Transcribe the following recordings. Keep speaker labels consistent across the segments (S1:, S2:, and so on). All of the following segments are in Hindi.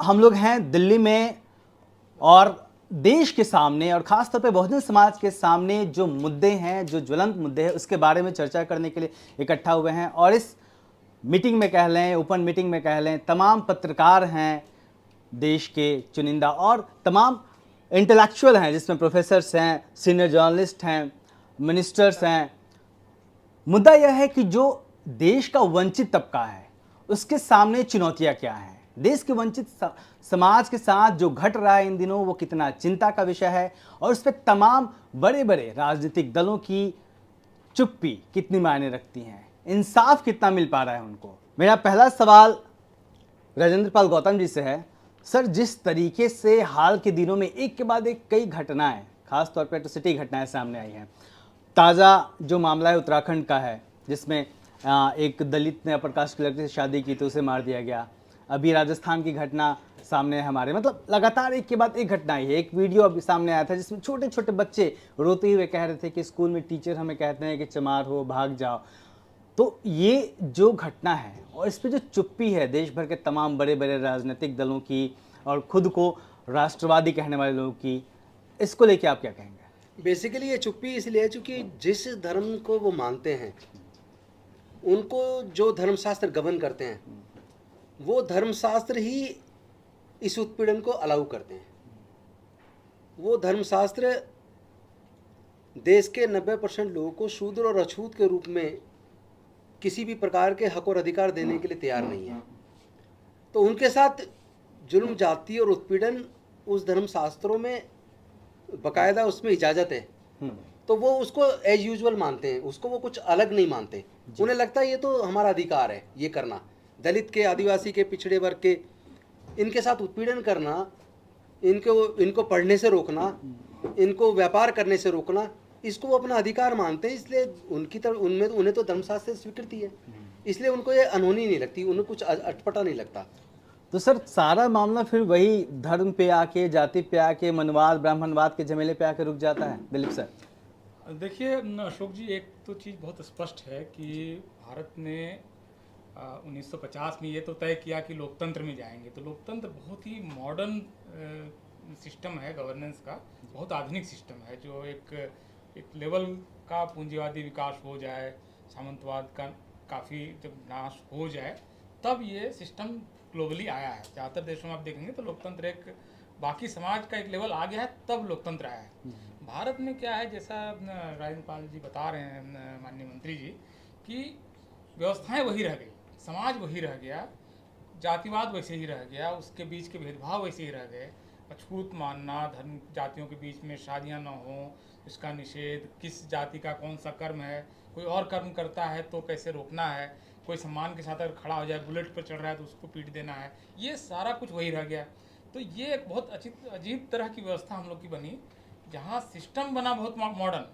S1: हम लोग हैं दिल्ली में और देश के सामने और खासतौर पे बहुजन समाज के सामने जो मुद्दे हैं, जो ज्वलंत मुद्दे हैं, उसके बारे में चर्चा करने के लिए इकट्ठा हुए हैं। और इस मीटिंग में कह लें, ओपन मीटिंग में कह लें, तमाम पत्रकार हैं देश के चुनिंदा और तमाम इंटेलेक्चुअल हैं, जिसमें प्रोफेसर्स हैं, सीनियर जर्नलिस्ट हैं, मिनिस्टर्स हैं। मुद्दा यह है कि जो देश का वंचित तबका है उसके सामने चुनौतियां क्या हैं, देश के वंचित समाज के साथ जो घट रहा है इन दिनों वो कितना चिंता का विषय है और उस पर तमाम बड़े बड़े राजनीतिक दलों की चुप्पी कितनी मायने रखती हैं, इंसाफ कितना मिल पा रहा है उनको। मेरा पहला सवाल राजेंद्र पाल गौतम जी से है। सर, जिस तरीके से हाल के दिनों में एक के बाद एक कई घटनाएं, खासतौर पर एट्रोसिटी घटनाएं सामने आई हैं। ताज़ा जो मामला है उत्तराखंड का है, जिसमें एक दलित ने अपर कास्ट की लड़की से शादी की तो उसे मार दिया गया। अभी राजस्थान की घटना सामने है हमारे, मतलब लगातार एक के बाद एक घटना आई है। एक वीडियो अभी सामने आया था जिसमें छोटे छोटे बच्चे रोते हुए कह रहे थे कि स्कूल में टीचर हमें कहते हैं कि चमार हो, भाग जाओ। तो ये जो घटना है और इस पे जो चुप्पी है देश भर के तमाम बड़े बड़े राजनीतिक दलों की और खुद को राष्ट्रवादी कहने वाले लोगों की, इसको लेके आप क्या कहेंगे?
S2: बेसिकली ये चुप्पी इसलिए है क्योंकि जिस धर्म को वो मानते हैं उनको जो धर्मशास्त्र गवर्न करते हैं वो धर्मशास्त्र ही इस उत्पीड़न को अलाउ करते हैं। वो धर्मशास्त्र देश के 90% लोगों को शूद्र और अछूत के रूप में किसी भी प्रकार के हक और अधिकार देने के लिए तैयार नहीं है। तो उनके साथ जुल्म जाति और उत्पीड़न उस धर्मशास्त्रों में बकायदा उसमें इजाज़त है, तो वो उसको एज यूजुअल मानते हैं, उसको वो कुछ अलग नहीं मानते। उन्हें लगता है ये तो हमारा अधिकार है ये करना। दलित के, आदिवासी के, पिछड़े वर्ग के, इनके साथ उत्पीड़न करना, इनको पढ़ने से रोकना, इनको व्यापार करने से रोकना, इसको वो अपना अधिकार मानते हैं। इसलिए उनकी तरफ उन्हें तो धर्मशास्त्र से स्वीकृति है, इसलिए उनको ये अनहोनी नहीं लगती, उन्हें कुछ अटपटा नहीं लगता।
S1: तो सर, सारा मामला फिर वही धर्म पे आके, जाति पे आके, मनवाद ब्राह्मणवाद के झमेले पे आके रुक जाता है। दिलीप सर,
S3: देखिए अशोक जी, एक तो चीज़ बहुत स्पष्ट है कि भारत ने 1950 में ये तो तय किया कि लोकतंत्र में जाएंगे। तो लोकतंत्र बहुत ही मॉडर्न सिस्टम है, गवर्नेंस का बहुत आधुनिक सिस्टम है, जो एक लेवल का पूंजीवादी विकास हो जाए, सामंतवाद का काफ़ी जब नाश हो जाए, तब ये सिस्टम ग्लोबली आया है। ज़्यादातर देशों में आप देखेंगे तो लोकतंत्र एक बाकी समाज का एक लेवल आ गया है, तब लोकतंत्र आया है। भारत में क्या है, जैसा राजेंद्र पाल जी बता रहे हैं, माननीय मंत्री जी, कि व्यवस्थाएं वही रह गई, समाज वही रह गया, जातिवाद वैसे ही रह गया, उसके बीच के भेदभाव वैसे ही रह गए। अछूत मानना, धर्म जातियों के बीच में शादियां न हो इसका निषेध, किस जाति का कौन सा कर्म है, कोई और कर्म करता है तो कैसे रोकना है, कोई सम्मान के साथ अगर खड़ा हो जाए, बुलेट पर चढ़ रहा है तो उसको पीट देना है, ये सारा कुछ वही रह गया। तो ये एक बहुत अजीब तरह की व्यवस्था हम लोग की बनी, जहाँ सिस्टम बना बहुत मॉडर्न,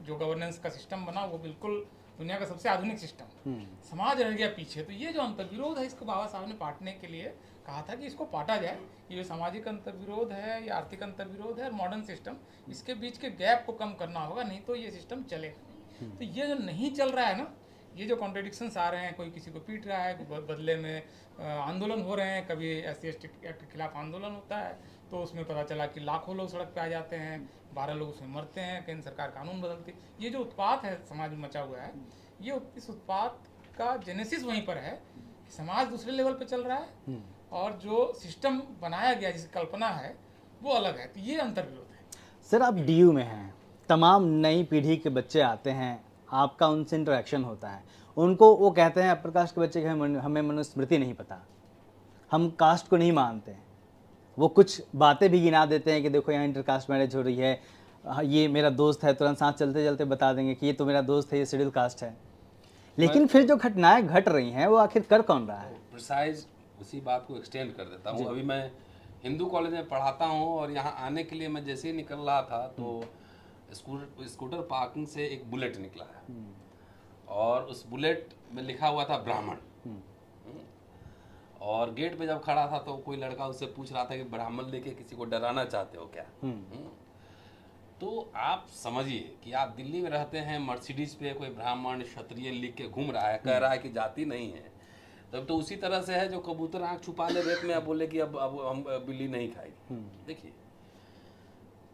S3: जो गवर्नेंस का सिस्टम बना वो बिल्कुल दुनिया का सबसे आधुनिक सिस्टम, समाज रह गया पीछे। तो ये जो अंतर्विरोध है, इसको बाबा साहब ने पाटने के लिए कहा था कि इसको पाटा जाए। ये जो सामाजिक अंतर्विरोध है, या आर्थिक अंतर्विरोध है और मॉडर्न सिस्टम, इसके बीच के गैप को कम करना होगा, नहीं तो ये सिस्टम चलेगा नहीं। तो ये जो नहीं चल रहा है ना, ये जो कॉन्ट्रडिक्शंस आ रहे हैं, कोई किसी को पीट रहा है, बदले में आंदोलन हो रहे हैं, कभी SC ST एक्ट के खिलाफ आंदोलन होता है तो उसमें पता चला कि लाखों लोग सड़क पे आ जाते हैं, 12 लोग उसमें मरते हैं, केंद्र सरकार कानून बदलती। ये जो उत्पात है समाज में मचा हुआ है, ये इस उत्पात का जेनेसिस वहीं पर है कि समाज दूसरे लेवल पे चल रहा है और जो सिस्टम बनाया गया, जिसकी कल्पना है, वो अलग है। तो ये अंतर्विरोध है।
S1: सर, आप DU में हैं, तमाम नई पीढ़ी के बच्चे आते हैं, आपका उनसे इंटरेक्शन होता है, उनको वो कहते हैं अपर कास्ट के बच्चे के हमें मनुस्मृति नहीं पता, हम कास्ट को नहीं मानते हैं। वो कुछ बातें भी गिना देते हैं कि देखो यहाँ इंटरकास्ट मैरिज हो रही है, ये मेरा दोस्त है, तुरंत साथ चलते चलते बता देंगे कि ये तो मेरा दोस्त है, ये शेड्यूल कास्ट है। लेकिन फिर जो घटनाएं घट रही हैं वो आखिर कर कौन रहा है?
S4: प्रिसाइज उसी बात को एक्सटेंड कर देता हूँ। अभी मैं हिंदू कॉलेज में पढ़ाता हूँ और यहाँ आने के लिए मैं जैसे ही निकल रहा था तो स्कूटर पार्किंग से एक बुलेट निकला है और उस बुलेट में लिखा हुआ था ब्राह्मण। और गेट पे जब खड़ा था तो कोई लड़का उससे पूछ रहा था कि ब्राह्मण लेके किसी को डराना चाहते हो क्या? तो आप समझिए कि आप दिल्ली में रहते हैं, मर्सिडीज पे कोई ब्राह्मण क्षत्रिय लिख के घूम रहा है, कह रहा है कि जाति नहीं है, तब तो उसी तरह से है जो कबूतर आंख छुपा ले रेत में, आप बोले कि अब हम बिल्ली नहीं खाएगी। देखिए,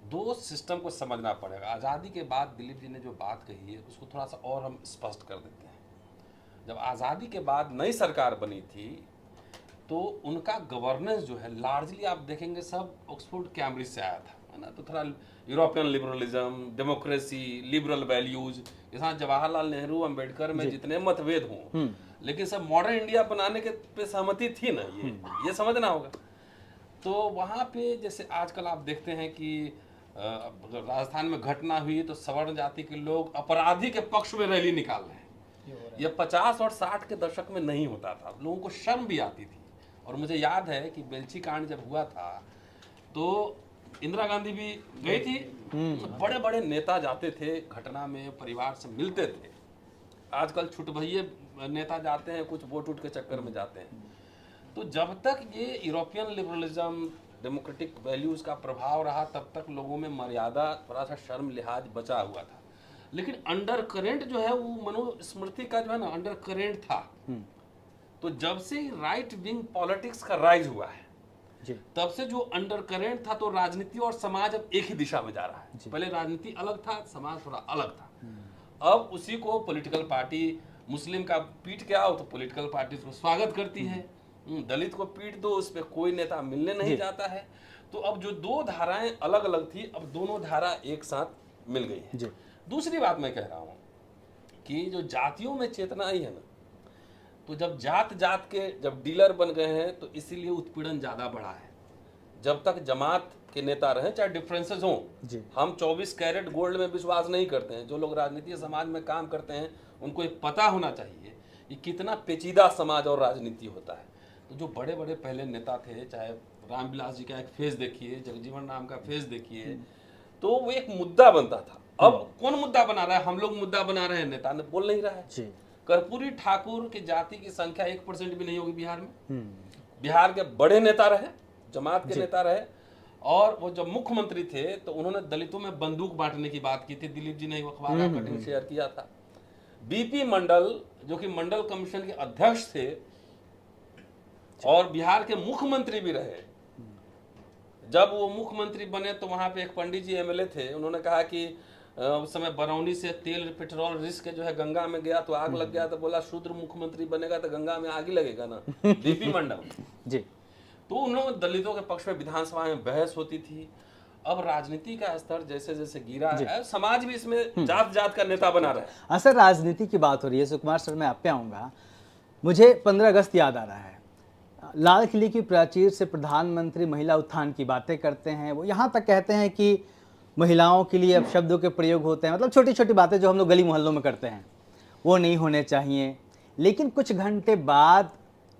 S4: दो सिस्टम को समझना पड़ेगा। आज़ादी के बाद दिलीप जी ने जो बात कही है उसको थोड़ा सा और हम स्पष्ट कर देते हैं। जब आज़ादी के बाद नई सरकार बनी थी तो उनका गवर्नेंस जो है लार्जली आप देखेंगे सब ऑक्सफोर्ड कैम्ब्रिज से आया था, है ना। तो थोड़ा European liberalism, democracy, liberal values के साथ जवाहरलाल नेहरू, अंबेडकर में जितने मतभेद हों, लेकिन सब मॉडर्न इंडिया बनाने के पे सहमति थी ना, ये समझना होगा। तो वहाँ पे जैसे आजकल आप देखते हैं कि राजस्थान में घटना हुई तो सवर्ण जाति के लोग अपराधी के पक्ष में रैली निकाल रहे हैं। ये 50 और 60 के दशक में नहीं होता था, लोगों को शर्म भी आती थी। और मुझे याद है कि बेलछी कांड जब हुआ था तो इंदिरा गांधी भी गई थी, तो बड़े बड़े नेता जाते थे घटना में, परिवार से मिलते थे। आजकल छुटभइये नेता जाते हैं, कुछ वोट उठ के चक्कर में जाते हैं। तो जब तक ये यूरोपियन लिबरलिज्म, डेमोक्रेटिक वैल्यूज का प्रभाव रहा तब तक लोगों में मर्यादा, थोड़ा सा शर्म लिहाज बचा हुआ था। लेकिन अंडर करेंट जो है वो मनुस्मृति का जो है ना अंडर करेंट था। तो जब से राइट विंग पॉलिटिक्स का राइज हुआ है तब से जो अंडर करेंट था, तो राजनीति और समाज अब एक ही दिशा में जा रहा है। पहले राजनीति अलग था, समाज थोड़ा अलग था। अब उसी को पॉलिटिकल पार्टी, मुस्लिम का पीट के आओ तो पॉलिटिकल पार्टी उसको स्वागत करती है, दलित को पीट दो उस पर कोई नेता मिलने नहीं जाता है। तो अब जो दो धाराएं अलग अलग थी, अब दोनों धारा एक साथ मिल गई है। दूसरी बात मैं कह रहा हूं कि जो जातियों में चेतना आई है ना, तो जब जात जात के जब डीलर बन गए हैं तो इसीलिए उत्पीड़न ज्यादा बढ़ा है। जब तक जमात के नेता रहे, चाहे डिफरेंसेस हों, हम 24 कैरेट गोल्ड में विश्वास नहीं करते हैं। जो लोग राजनीति समाज में काम करते हैं उनको ये पता होना चाहिए कि कितना पेचीदा समाज और राजनीति होता है। तो जो बड़े बड़े पहले नेता थे, चाहे रामविलास जी का एक फेस देखिए, जगजीवन राम का फेस देखिए, तो वो एक मुद्दा बनता था। अब कौन मुद्दा बना रहा है? हम लोग मुद्दा बना रहे हैं, नेता ने बोल नहीं रहा है। कर्पूरी ठाकुर की जाति की संख्या 1% भी नहीं होगी बिहार में। बिहार के बड़े नेता रहे, जमात के नेता रहे, और वो जब मुख्यमंत्री थे तो उन्होंने दलितों में बंदूक बांटने की बात की थी। दिलीप जी ने अखबार का कटिंग शेयर किया था। बीपी मंडल जो कि मंडल कमीशन के अध्यक्ष थे और बिहार के मुख्यमंत्री भी रहे, जब वो मुख्यमंत्री बने तो वहां पे एक पंडित जी एमएलए थे, उन्होंने कहा कि उस समय बरौनी से तेल पेट्रोल रिस्क जो है गंगा में गया तो आग लग गया, तो बोला शूद्र मुख्यमंत्री बनेगा तो गंगा में आग ही लगेगा ना। बीपी मंडल
S1: जी।
S4: तो उन्होंने दलितों के पक्ष में विधानसभा में बहस होती थी। अब राजनीति का स्तर जैसे जैसे गिरा है, समाज भी इसमें जात जात का नेता बना रहा है।
S1: सर, राजनीति की बात हो रही है, सुकुमार सर मैं आप पे आऊंगा। मुझे 15 अगस्त याद आ रहा है। लाल किले की प्राचीर से प्रधानमंत्री महिला उत्थान की बातें करते हैं। वो यहाँ तक कहते हैं कि महिलाओं के लिए अब शब्दों के प्रयोग होते हैं, मतलब छोटी छोटी बातें जो हम लोग गली मोहल्लों में करते हैं वो नहीं होने चाहिए। लेकिन कुछ घंटे बाद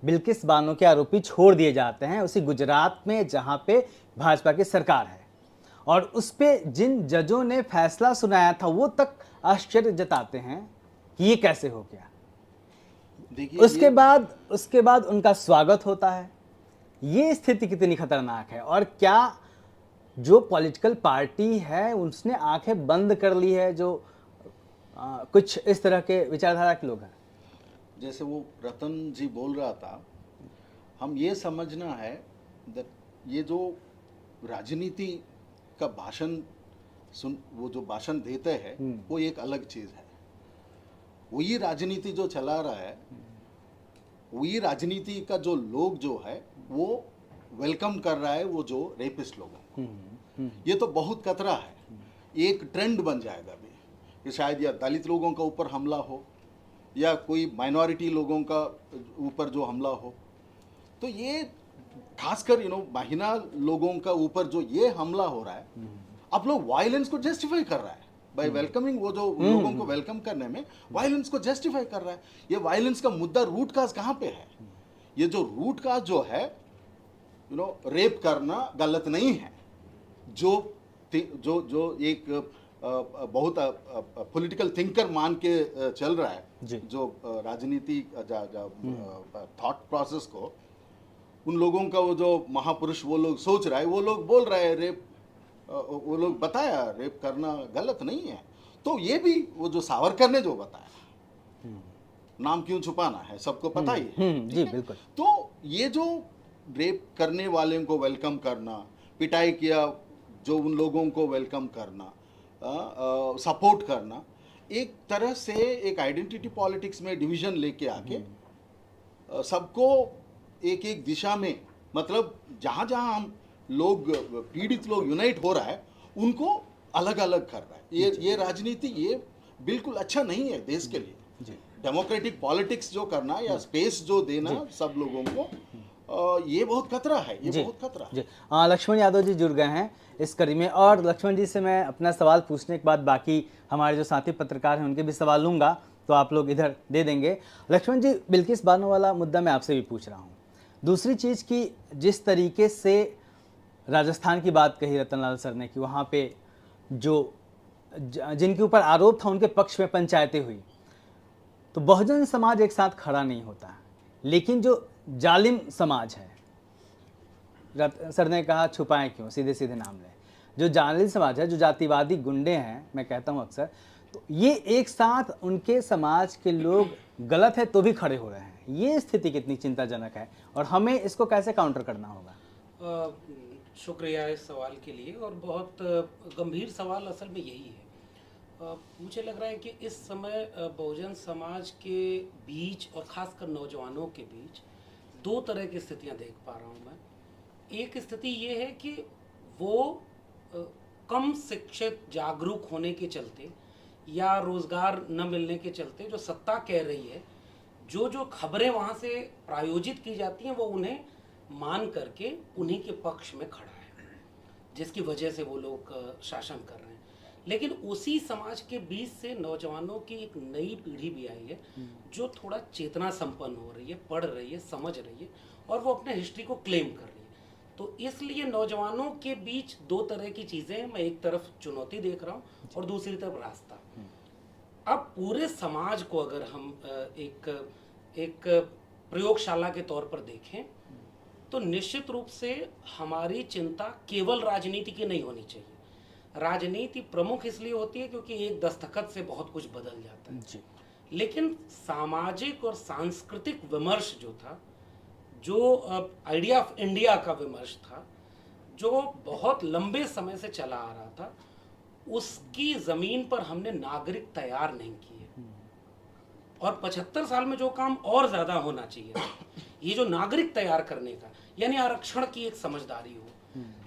S1: बिल्किस बानो के आरोपी छोड़ दिए जाते हैं, उसी गुजरात में जहाँ पे भाजपा की सरकार है। और उस पे जिन जजों ने फैसला सुनाया था वो तक आश्चर्य जताते हैं कि ये कैसे हो गया। उसके बाद उनका स्वागत होता है। ये स्थिति कितनी खतरनाक है, और क्या जो पॉलिटिकल पार्टी है उसने आंखें बंद कर ली है, जो कुछ इस तरह के विचारधारा के लोग हैं?
S5: जैसे वो रतन जी बोल रहा था, हम ये समझना है ये जो राजनीति का भाषण वो जो भाषण देते हैं वो एक अलग चीज है। वही राजनीति जो चला रहा है, वही राजनीति का जो लोग जो है वो वेलकम कर रहा है वो जो रेपिस्ट लोगों को। ये तो बहुत खतरा है। एक ट्रेंड बन जाएगा अभी कि शायद या दलित लोगों का ऊपर हमला हो या कोई माइनॉरिटी लोगों का ऊपर जो हमला हो। तो ये खासकर महिला लोगों का ऊपर जो ये हमला हो रहा है, अब लोग वायलेंस को जस्टिफाई कर रहा है बाय वेलकमिंग। वो जो लोगों को वेलकम करने में वायलेंस को जस्टिफाई कर रहा है। ये वायलेंस का मुद्दा रूट काज कहाँ पे है? ये जो रूट काज जो है रेप करना गलत नहीं है। जो एक बहुत पॉलिटिकल थिंकर मान के चल रहा है, जो राजनीति थॉट प्रोसेस को, उन लोगों का वो जो महापुरुष वो लोग सोच रहा है, वो लोग बोल रहे हैं रेप, वो लोग बताया रेप करना गलत नहीं है। तो ये भी वो जो सावरकर ने जो बताया नाम क्यों छुपाना है, सबको पता ही है।
S1: जी बिल्कुल।
S5: तो ये जो रेप करने वाले को वेलकम करना, पिटाई किया जो उन लोगों को वेलकम करना, सपोर्ट करना, एक तरह से एक आइडेंटिटी पॉलिटिक्स में डिवीजन लेके आके सबको एक एक दिशा में, मतलब जहाँ जहाँ हम लोग पीड़ित लोग यूनाइट हो रहा है उनको अलग अलग कर रहा है। ये राजनीति ये बिल्कुल अच्छा नहीं है देश के लिए।
S1: जी
S5: डेमोक्रेटिक पॉलिटिक्स जो करना या स्पेस जो देना सब लोगों को, ये बहुत खतरा है, ये
S1: जी
S5: बहुत खतरा है।
S1: जी। लक्ष्मण यादव जी जुड़ गए हैं इस कड़ी में, और लक्ष्मण जी से मैं अपना सवाल पूछने के बाद बाकी हमारे जो साथी पत्रकार हैं उनके भी सवाल लूंगा, तो आप लोग इधर दे देंगे। लक्ष्मण जी, बिल्किस बानो वाला मुद्दा मैं आपसे भी पूछ रहा हूँ। दूसरी चीज़ की जिस तरीके से राजस्थान की बात कही रतनलाल सर ने कि वहाँ पे जो जिनके ऊपर आरोप था उनके पक्ष में पंचायतें हुई, तो बहुजन समाज एक साथ खड़ा नहीं होता। लेकिन जो जालिम समाज है, सर ने कहा छुपाएं क्यों, सीधे सीधे नाम लें, जो जालिम समाज है, जो जातिवादी गुंडे हैं, मैं कहता हूं अक्सर, तो ये एक साथ उनके समाज के लोग गलत है तो भी खड़े हो रहे हैं। ये स्थिति कितनी चिंताजनक है और हमें इसको कैसे काउंटर करना होगा?
S6: शुक्रिया इस सवाल के लिए, और बहुत गंभीर सवाल असल में यही है। मुझे लग रहा है कि इस समय बहुजन समाज के बीच और ख़ासकर नौजवानों के बीच दो तरह की स्थितियां देख पा रहा हूं मैं। एक स्थिति ये है कि वो कम शिक्षित जागरूक होने के चलते या रोज़गार न मिलने के चलते जो सत्ता कह रही है, जो खबरें वहाँ से प्रायोजित की जाती हैं वो उन्हें मान करके उन्हीं के पक्ष में खड़ा है, जिसकी वजह से वो लोग शासन कर रहे हैं। लेकिन उसी समाज के बीच से नौजवानों की एक नई पीढ़ी भी आई है जो थोड़ा चेतना संपन्न हो रही है, पढ़ रही है, समझ रही है, और वो अपने हिस्ट्री को क्लेम कर रही है। तो इसलिए नौजवानों के बीच दो तरह की चीज़ें हैं। मैं एक तरफ चुनौती देख रहा हूँ और दूसरी तरफ रास्ता। अब पूरे समाज को अगर हम एक प्रयोगशाला के तौर पर देखें तो निश्चित रूप से हमारी चिंता केवल राजनीति की नहीं होनी चाहिए। राजनीति प्रमुख इसलिए होती है क्योंकि एक दस्तखत से बहुत कुछ बदल जाता है
S1: जी।
S6: लेकिन सामाजिक और सांस्कृतिक विमर्श जो था, जो आइडिया ऑफ इंडिया का विमर्श था, जो बहुत लंबे समय से चला आ रहा था, उसकी जमीन पर हमने नागरिक तैयार नहीं किए। और 75 साल में जो काम और ज्यादा होना चाहिए, ये जो नागरिक तैयार करने का, यानी आरक्षण की एक समझदारी हो,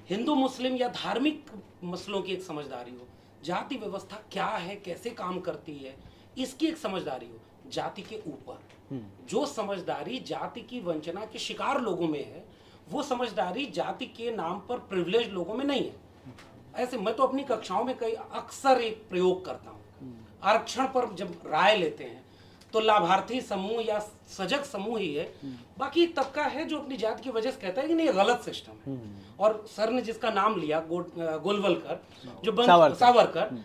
S6: हिंदू मुस्लिम या धार्मिक मसलों की एक समझदारी हो, जाति व्यवस्था क्या है, कैसे काम करती है, इसकी एक समझदारी हो। जाति के ऊपर जो समझदारी जाति की वंचना के शिकार लोगों में है, वो समझदारी जाति के नाम पर प्रिविलेज लोगों में नहीं है। ऐसे मैं तो अपनी कक्षाओं में कई अक्सर एक प्रयोग करता हूँ। आरक्षण पर जब राय लेते हैं तो लाभार्थी समूह या सजग समूह ही है, बाकी एक तबका है जो अपनी जाति की वजह से कहता है कि नहीं ये गलत सिस्टम है। और सर ने जिसका नाम लिया गोलवलकर, जो सावरकर,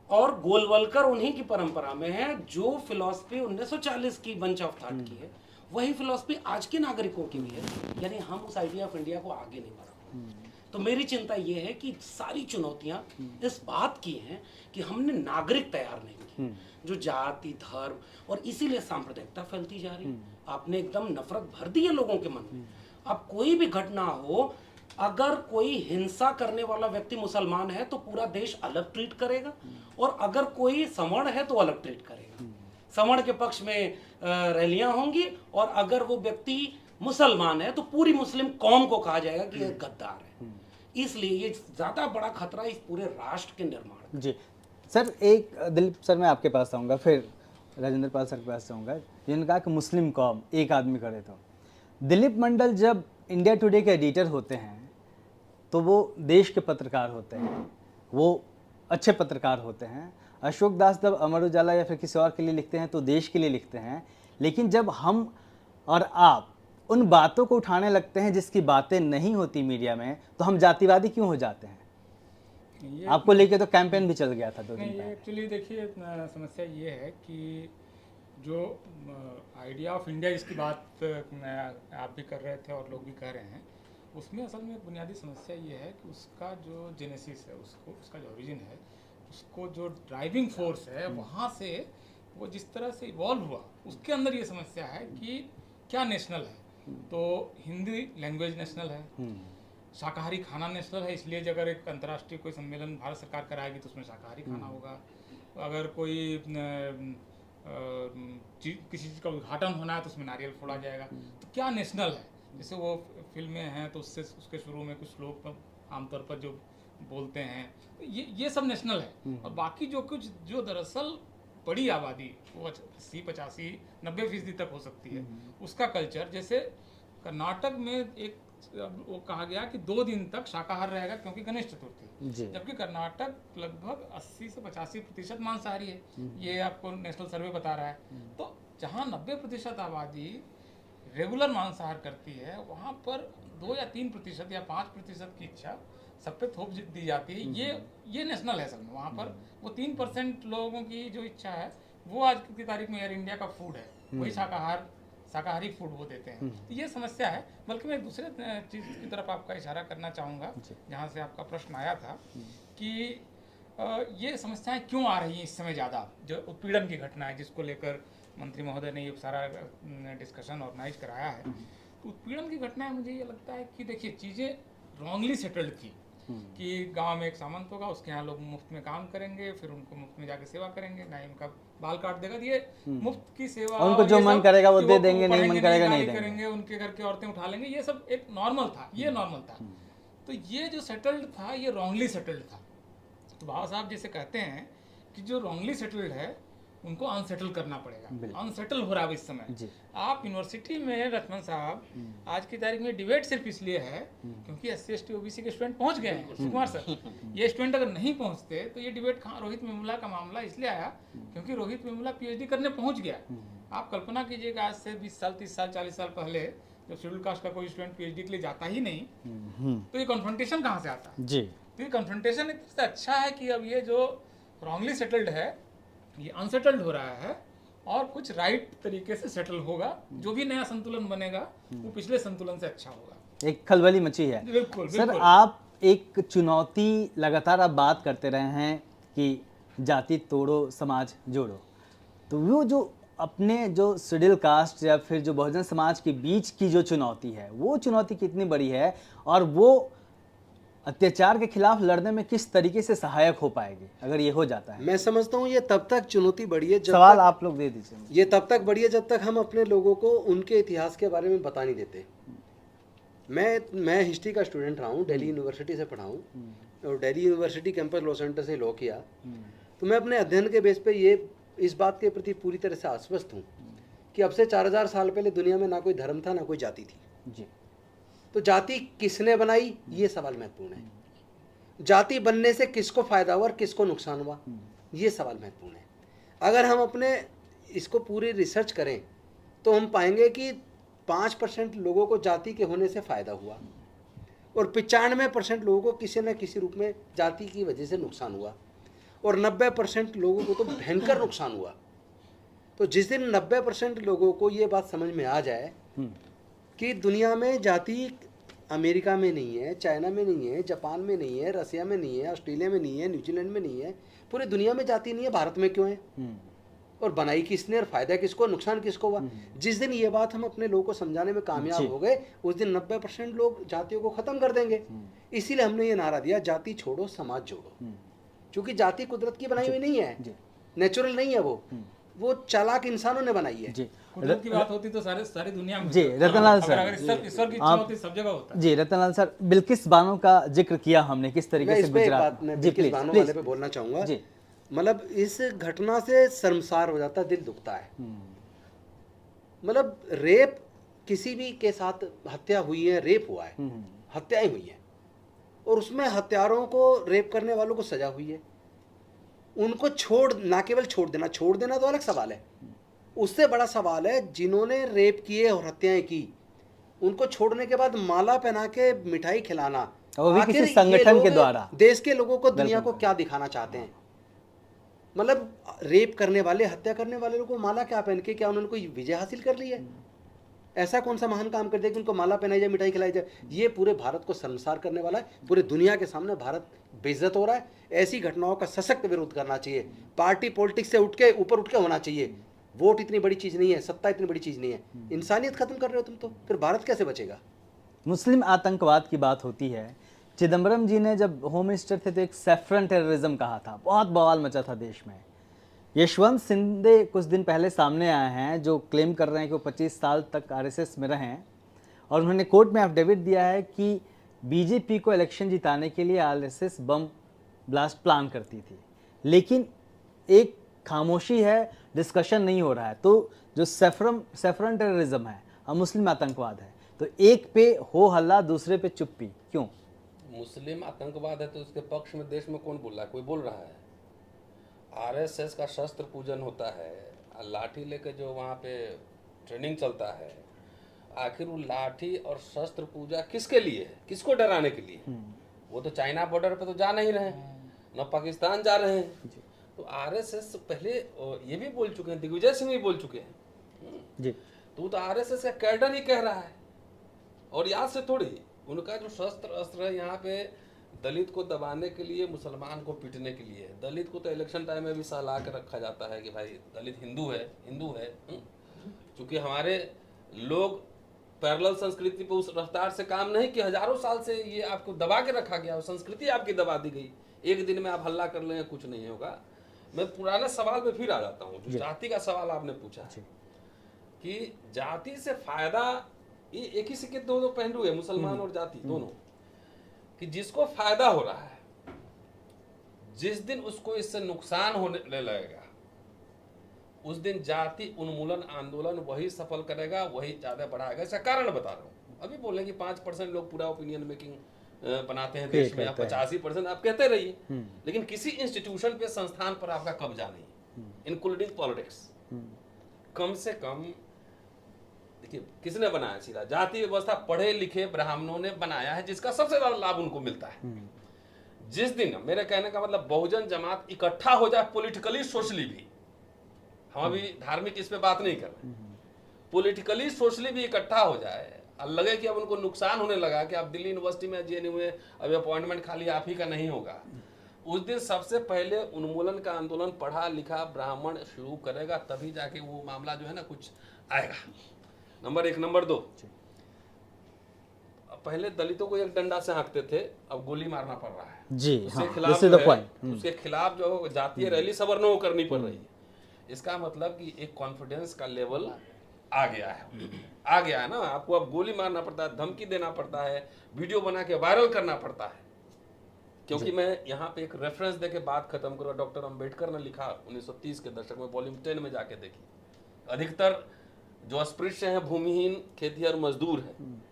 S6: और गोलवलकर उन्हीं की परंपरा में है। जो फिलॉसफी 1940 की बंच ऑफ थॉट की है, वही फिलॉसफी आज के नागरिकों की भी है। यानी हम उस आइडिया ऑफ इंडिया को आगे नहीं बढ़ा। तो मेरी चिंता ये है कि सारी चुनौतियां इस बात की हैं कि हमने नागरिक तैयार नहीं की, जो जाति धर्म, और इसीलिए सांप्रदायिकता फैलती जा रही है। आपने एकदम नफरत भर दी है लोगों के मन में। अब कोई भी घटना हो, अगर कोई हिंसा करने वाला व्यक्ति मुसलमान है तो पूरा देश अलग ट्रीट करेगा, और अगर कोई सवर्ण है तो अलग ट्रीट करेगा। सवर्ण के पक्ष में रैलियां होंगी, और अगर वो व्यक्ति मुसलमान है तो पूरी मुस्लिम कौम को कहा जाएगा कि ये गद्दार है। इसलिए ये ज्यादा बड़ा खतरा इस पूरे राष्ट्र के निर्माण।
S1: जी सर, एक दिलीप सर मैं आपके पास आऊँगा, फिर राजेंद्र पाल सर के पास आऊँगा, जिन्होंने कहा कि मुस्लिम कौम एक आदमी करे। तो दिलीप मंडल जब इंडिया टुडे के एडिटर होते हैं तो वो देश के पत्रकार होते हैं, वो अच्छे पत्रकार होते हैं। अशोक दास जब अमर उजाला या फिर किसी और के लिए लिखते हैं तो देश के लिए लिखते हैं। लेकिन जब हम और आप उन बातों को उठाने लगते हैं जिसकी बातें नहीं होती मीडिया में, तो हम जातिवादी क्यों हो जाते हैं? आपको लेके तो कैंपेन भी चल गया था 2 दिन
S3: नहीं,
S1: पहले।
S3: एक्चुअली देखिए समस्या ये है कि जो आइडिया ऑफ इंडिया जिसकी बात आप भी कर रहे थे और लोग भी कह रहे हैं, उसमें असल में बुनियादी समस्या ये है कि उसका जो जेनेसिस है, उसका जो ओरिजिन है, उसको जो ड्राइविंग फोर्स है, वहाँ से वो जिस तरह से इवॉल्व हुआ उसके अंदर ये समस्या है कि क्या नेशनल है। तो हिंदी लैंग्वेज नेशनल है, शाकाहारी खाना नेशनल है, इसलिए अगर एक अंतर्राष्ट्रीय कोई सम्मेलन भारत सरकार कराएगी तो उसमें शाकाहारी खाना होगा। अगर कोई किसी चीज़ का उद्घाटन होना है तो उसमें नारियल फोड़ा जाएगा। तो क्या नेशनल है? जैसे वो फिल्में हैं तो उससे उसके शुरू में कुछ लोग आमतौर पर जो बोलते हैं तो ये सब नेशनल है। और बाकी जो कुछ जो दरअसल बड़ी आबादी वो 80-85-90% तक हो सकती है उसका कल्चर, जैसे कर्नाटक में एक वो कहा गया कि 2 दिन तक शाकाहार रहेगा क्योंकि गणेश चतुर्थी, जबकि कर्नाटक लगभग 80 से 85% मांसाहारी है। ये आपको नेशनल सर्वे बता रहा है। तो जहाँ 90% आबादी रेगुलर मांसाहार करती है वहाँ पर 2 या 3% या 5% की इच्छा सब पे थोप दी जाती है। ये नेशनल है सब में। वहाँ पर वो 3% लोगों की जो इच्छा है वो आज की तारीख में एयर इंडिया का फूड है, वही शाकाहारी फूड वो देते हैं। तो ये समस्या है। बल्कि मैं दूसरे चीज़ की तरफ आपका इशारा करना चाहूँगा जहाँ से आपका प्रश्न आया था कि ये समस्याएं क्यों आ रही हैं इस समय ज़्यादा, जो उत्पीड़न की घटना है जिसको लेकर मंत्री महोदय ने ये सारा डिस्कशन ऑर्गेनाइज कराया है। तो उत्पीड़न की घटना है, मुझे ये लगता है कि देखिए चीज़ें रॉन्गली सेटल्ड थी कि गांव में एक सामंत होगा, उसके यहाँ लोग मुफ्त में काम करेंगे, फिर उनको मुफ्त में जाके सेवा करेंगे, ना ही उनका बाल काट देगा। ये मुफ्त की सेवा,
S1: उनको जो मन करेगा वो दे देंगे, नहीं मन करेगा नहीं देंगे,
S3: करेंगे, उनके घर की औरतें उठा लेंगे। ये सब एक नॉर्मल था, ये नॉर्मल था। तो ये जो सेटल्ड था ये रॉन्गली सेटल्ड था। तो बाबा साहब जैसे कहते हैं कि जो रॉन्गली सेटल्ड है उनको अनसेटल करना पड़ेगा। अनसेटल हो रहा है इस समय। आप यूनिवर्सिटी में लक्ष्मण साहब आज की तारीख में डिबेट सिर्फ इसलिए है क्योंकि SC ST OBC के स्टूडेंट पहुंच गए हैं सुकुमार सर। ये स्टूडेंट अगर नहीं पहुंचते तो ये डिबेट कहाँ, रोहित वेमुला का मामला इसलिए आया क्योंकि रोहित वेमुला PhD करने पहुंच गया। आप कल्पना कीजिएगा आज से 20 साल 30 साल 40 साल पहले जब शेड्यूल कास्ट का कोई स्टूडेंट PhD के लिए जाता ही नहीं तो ये कॉन्फ्रंटेशन कहाँ से आता
S1: जी।
S3: तो ये कॉन्फ्रंटेशन इससे अच्छा है कि अब ये जो रॉन्गली सेटल्ड है ये अनसेटल्ड हो रहा है और कुछ राइट तरीके से सेटल होगा। जो भी नया संतुलन बनेगा वो पिछले संतुलन से अच्छा होगा।
S1: एक खलबली मची है।
S3: बिल्कुल
S1: सर, आप एक चुनौती लगातार आप बात करते रहे हैं कि जाति तोड़ो समाज जोड़ो, तो वो जो अपने जो शेड्यूल कास्ट या फिर जो बहुजन समाज के बीच की जो चुनौती है वो चुनौती कितनी बड़ी है और वो अत्याचार के खिलाफ लड़ने में किस तरीके से सहायक हो पाएगी अगर ये हो जाता है?
S2: मैं समझता हूँ ये तब तक चुनौती बढ़ी है जब
S1: सवाल आप लोग दे दीजिए।
S2: ये तब तक बढ़ी है जब तक हम अपने लोगों को उनके इतिहास के बारे में बता नहीं देते। मैं हिस्ट्री का स्टूडेंट रहा हूँ, दिल्ली यूनिवर्सिटी से पढ़ा हूँ और Delhi university campus law centre से लॉ किया। तो मैं अपने अध्ययन के बेस पे ये इस बात के प्रति पूरी तरह से आश्वस्त हूँ कि अब से 4000 साल पहले दुनिया में ना कोई धर्म था ना कोई जाति थी
S1: जी।
S2: तो जाति किसने बनाई, ये सवाल महत्वपूर्ण है। जाति बनने से किसको फायदा हुआ और किसको नुकसान हुआ, ये सवाल महत्वपूर्ण है। अगर हम अपने इसको पूरी रिसर्च करें तो हम पाएंगे कि 5% लोगों को जाति के होने से फायदा हुआ और 95% लोगों को किसी न किसी रूप में जाति की वजह से नुकसान हुआ और 90% लोगों को तो भयंकर नुकसान हुआ। तो जिस दिन 90% लोगों को ये बात समझ में आ जाए कि दुनिया में जाति अमेरिका में नहीं है, चाइना में नहीं है, जापान में नहीं है, रसिया में नहीं है, ऑस्ट्रेलिया में नहीं है, न्यूजीलैंड में नहीं है, पूरी दुनिया में जाति नहीं है, भारत में क्यों है और बनाई किसने और फायदा किसको, नुकसान किसको हुआ। जिस दिन ये बात हम अपने लोगों को समझाने में कामयाब हो गए उस दिन 90% लोग जातियों को खत्म कर देंगे। इसीलिए हमने ये नारा दिया, जाति छोड़ो समाज जोड़ो। क्योंकि जाति कुदरत की बनाई हुई नहीं है, नेचुरल नहीं है, वो चालाक इंसानों ने बनाई है।
S3: कुदरत की बात होती तो सारी दुनिया में
S1: जी। रतनलाल सर,
S3: अगर ईश्वर की इच्छा होती सब जगह होता।
S1: जी रतनलाल सर, बिल्किस बानो का जिक्र किया हमने, किस तरीके से गुजरात
S2: मैं बिल्किस बानो वाले पे बोलना चाहूंगा। मतलब इस घटना से शर्मसार हो जाता है, दिल दुखता है। मतलब रेप किसी भी के साथ हत्या हुई है, रेप हुआ है, हत्याएं हुई है और उसमें हत्यारों को, रेप करने वालों को सजा हुई है। उनको ना केवल छोड़ देना तो अलग सवाल है, उससे बड़ा सवाल है जिन्होंने रेप किए और हत्याएं की उनको छोड़ने के बाद माला पहना के मिठाई खिलाना,
S1: वो भी किसी संगठन के द्वारा
S2: देश के लोगों को, दुनिया को क्या दिखाना चाहते हैं। मतलब रेप करने वाले, हत्या करने वाले लोगों को माला क्या पहन के, क्या उन्होंने कोई विजय हासिल कर ली है? ऐसा कौन सा महान काम कर दिया कि उनको माला पहनाई जाए, मिठाई खिलाई जाए? ये पूरे भारत को शर्मसार करने वाला है। पूरे दुनिया के सामने भारत बेइज्जत हो रहा है। ऐसी घटनाओं का सशक्त विरोध करना चाहिए। पार्टी पॉलिटिक्स से उठ के ऊपर उठ के होना चाहिए। वोट इतनी बड़ी चीज़ नहीं है, सत्ता इतनी बड़ी चीज़ नहीं है। इंसानियत खत्म कर रहे हो तुम, तो फिर भारत कैसे बचेगा?
S1: मुस्लिम आतंकवाद की बात होती है। चिदम्बरम जी ने जब होम मिनिस्टर थे तो एक सैफरन टेररिज्म कहा था, बहुत बवाल मचा था देश में। यशवंत सिंधे कुछ दिन पहले सामने आए हैं जो क्लेम कर रहे हैं कि वो 25 साल तक आरएसएस में रहे हैं और उन्होंने कोर्ट में एफिडेविट दिया है कि बीजेपी को इलेक्शन जिताने के लिए आरएसएस बम ब्लास्ट प्लान करती थी। लेकिन एक खामोशी है, डिस्कशन नहीं हो रहा है। तो जो सैफरन टेररिज्म है और मुस्लिम आतंकवाद है, तो एक पे हो हल्ला, दूसरे पे चुप्पी, क्यों?
S4: मुस्लिम आतंकवाद है तो उसके पक्ष में देश में कौन बोल रहा है? कोई बोल रहा है? आरएसएस का शस्त्र पूजन होता है, लाठी लेके जो वहाँ पे ट्रेनिंग चलता है, आखिर वो लाठी और शस्त्र पूजा किसके लिए है? किसको डराने के लिए? वो तो चाइना बॉर्डर पे तो जा नहीं रहे हैं, न पाकिस्तान जा रहे हैं। तो आरएसएस पहले ये भी बोल चुके हैं, दिग्विजय सिंह भी बोल चुके हैं
S1: जी।
S4: तो आरएसएस का कैडर ही कह रहा है। और यहाँ से थोड़ी उनका जो शस्त्र अस्त्र है यहाँ पे दलित को दबाने के लिए, मुसलमान को पीटने के लिए। दलित को तो इलेक्शन टाइम में भी सहला के रखा जाता है कि भाई दलित हिंदू है, हिंदू है। क्योंकि हमारे लोग पैरेलल संस्कृति पे उस रफ्तार से काम नहीं कि हजारों साल से ये आपको दबा के रखा गया, संस्कृति आपकी दबा दी गई। एक दिन में आप हल्ला कर लेंगे, कुछ नहीं होगा। मैं पुराने सवाल पे फिर आ जाता हूँ, जो जाति का सवाल आपने पूछा कि जाति से फायदा, ये एक ही सिक्के दो पहलू है, मुसलमान और जाति दोनों। कि जिसको फायदा हो रहा है, जिस दिन उसको इससे नुकसान होने लगेगा, उस दिन जाति उन्मूलन आंदोलन वही सफल करेगा, वही ज्यादा बढ़ाएगा। इसका कारण बता रहा हूँ। अभी बोले कि 5% लोग पूरा ओपिनियन मेकिंग बनाते हैं देश में, 85% आप कहते रहिए, लेकिन किसी इंस्टीट्यूशन पे, संस्थान पर आपका कब्जा नहीं, इंक्लूडिंग पॉलिटिक्स। कम से कम देखिए, किसने बनाया? सीधा जाति व्यवस्था पढ़े लिखे ब्राह्मणों ने बनाया है, जिसका सबसे ज्यादा लाभ उनको मिलता है। जिस दिन, मेरे कहने का मतलब, बहुजन जमात इकट्ठा हो जाए पॉलिटिकली सोशली भी, हम अभी धार्मिक इस पे बात नहीं कर रहे, पॉलिटिकली सोशली भी इकट्ठा हो जाए और लगे कि अब उनको नुकसान होने लगा कि अब दिल्ली यूनिवर्सिटी में, जेएनयू में अभी अपॉइंटमेंट खाली आप ही का नहीं होगा, उस दिन सबसे पहले उन्मूलन का आंदोलन पढ़ा लिखा ब्राह्मण शुरू करेगा, तभी जाके वो मामला जो है ना कुछ आएगा। नंबर 1। नंबर 2, पहले दलितों को एक डंडा से हाँकते थे, अब गोली मारना पड़ रहा है
S1: जी।
S4: उसके
S1: हाँ,
S4: खिलाफ
S1: this is the point.
S4: उसके खिलाफ जो जातीय रैली सवर्णों को करनी पड़ रही है। इसका मतलब कि एक कॉन्फिडेंस का लेवल आ गया है ना। आपको अब गोली मारना पड़ता है, धमकी देना पड़ता है, वीडियो बना के वायरल करना पड़ता है। क्योंकि मैं यहाँ पे एक रेफरेंस देके बात खत्म करूँगा। डॉक्टर अंबेडकर ने लिखा 1930 के दशक में, वॉल्यूम 10 में जाके देखिए, अधिकतर जो अस्पृश्य हैं, भूमिहीन, खेतिहर मजदूर हैं,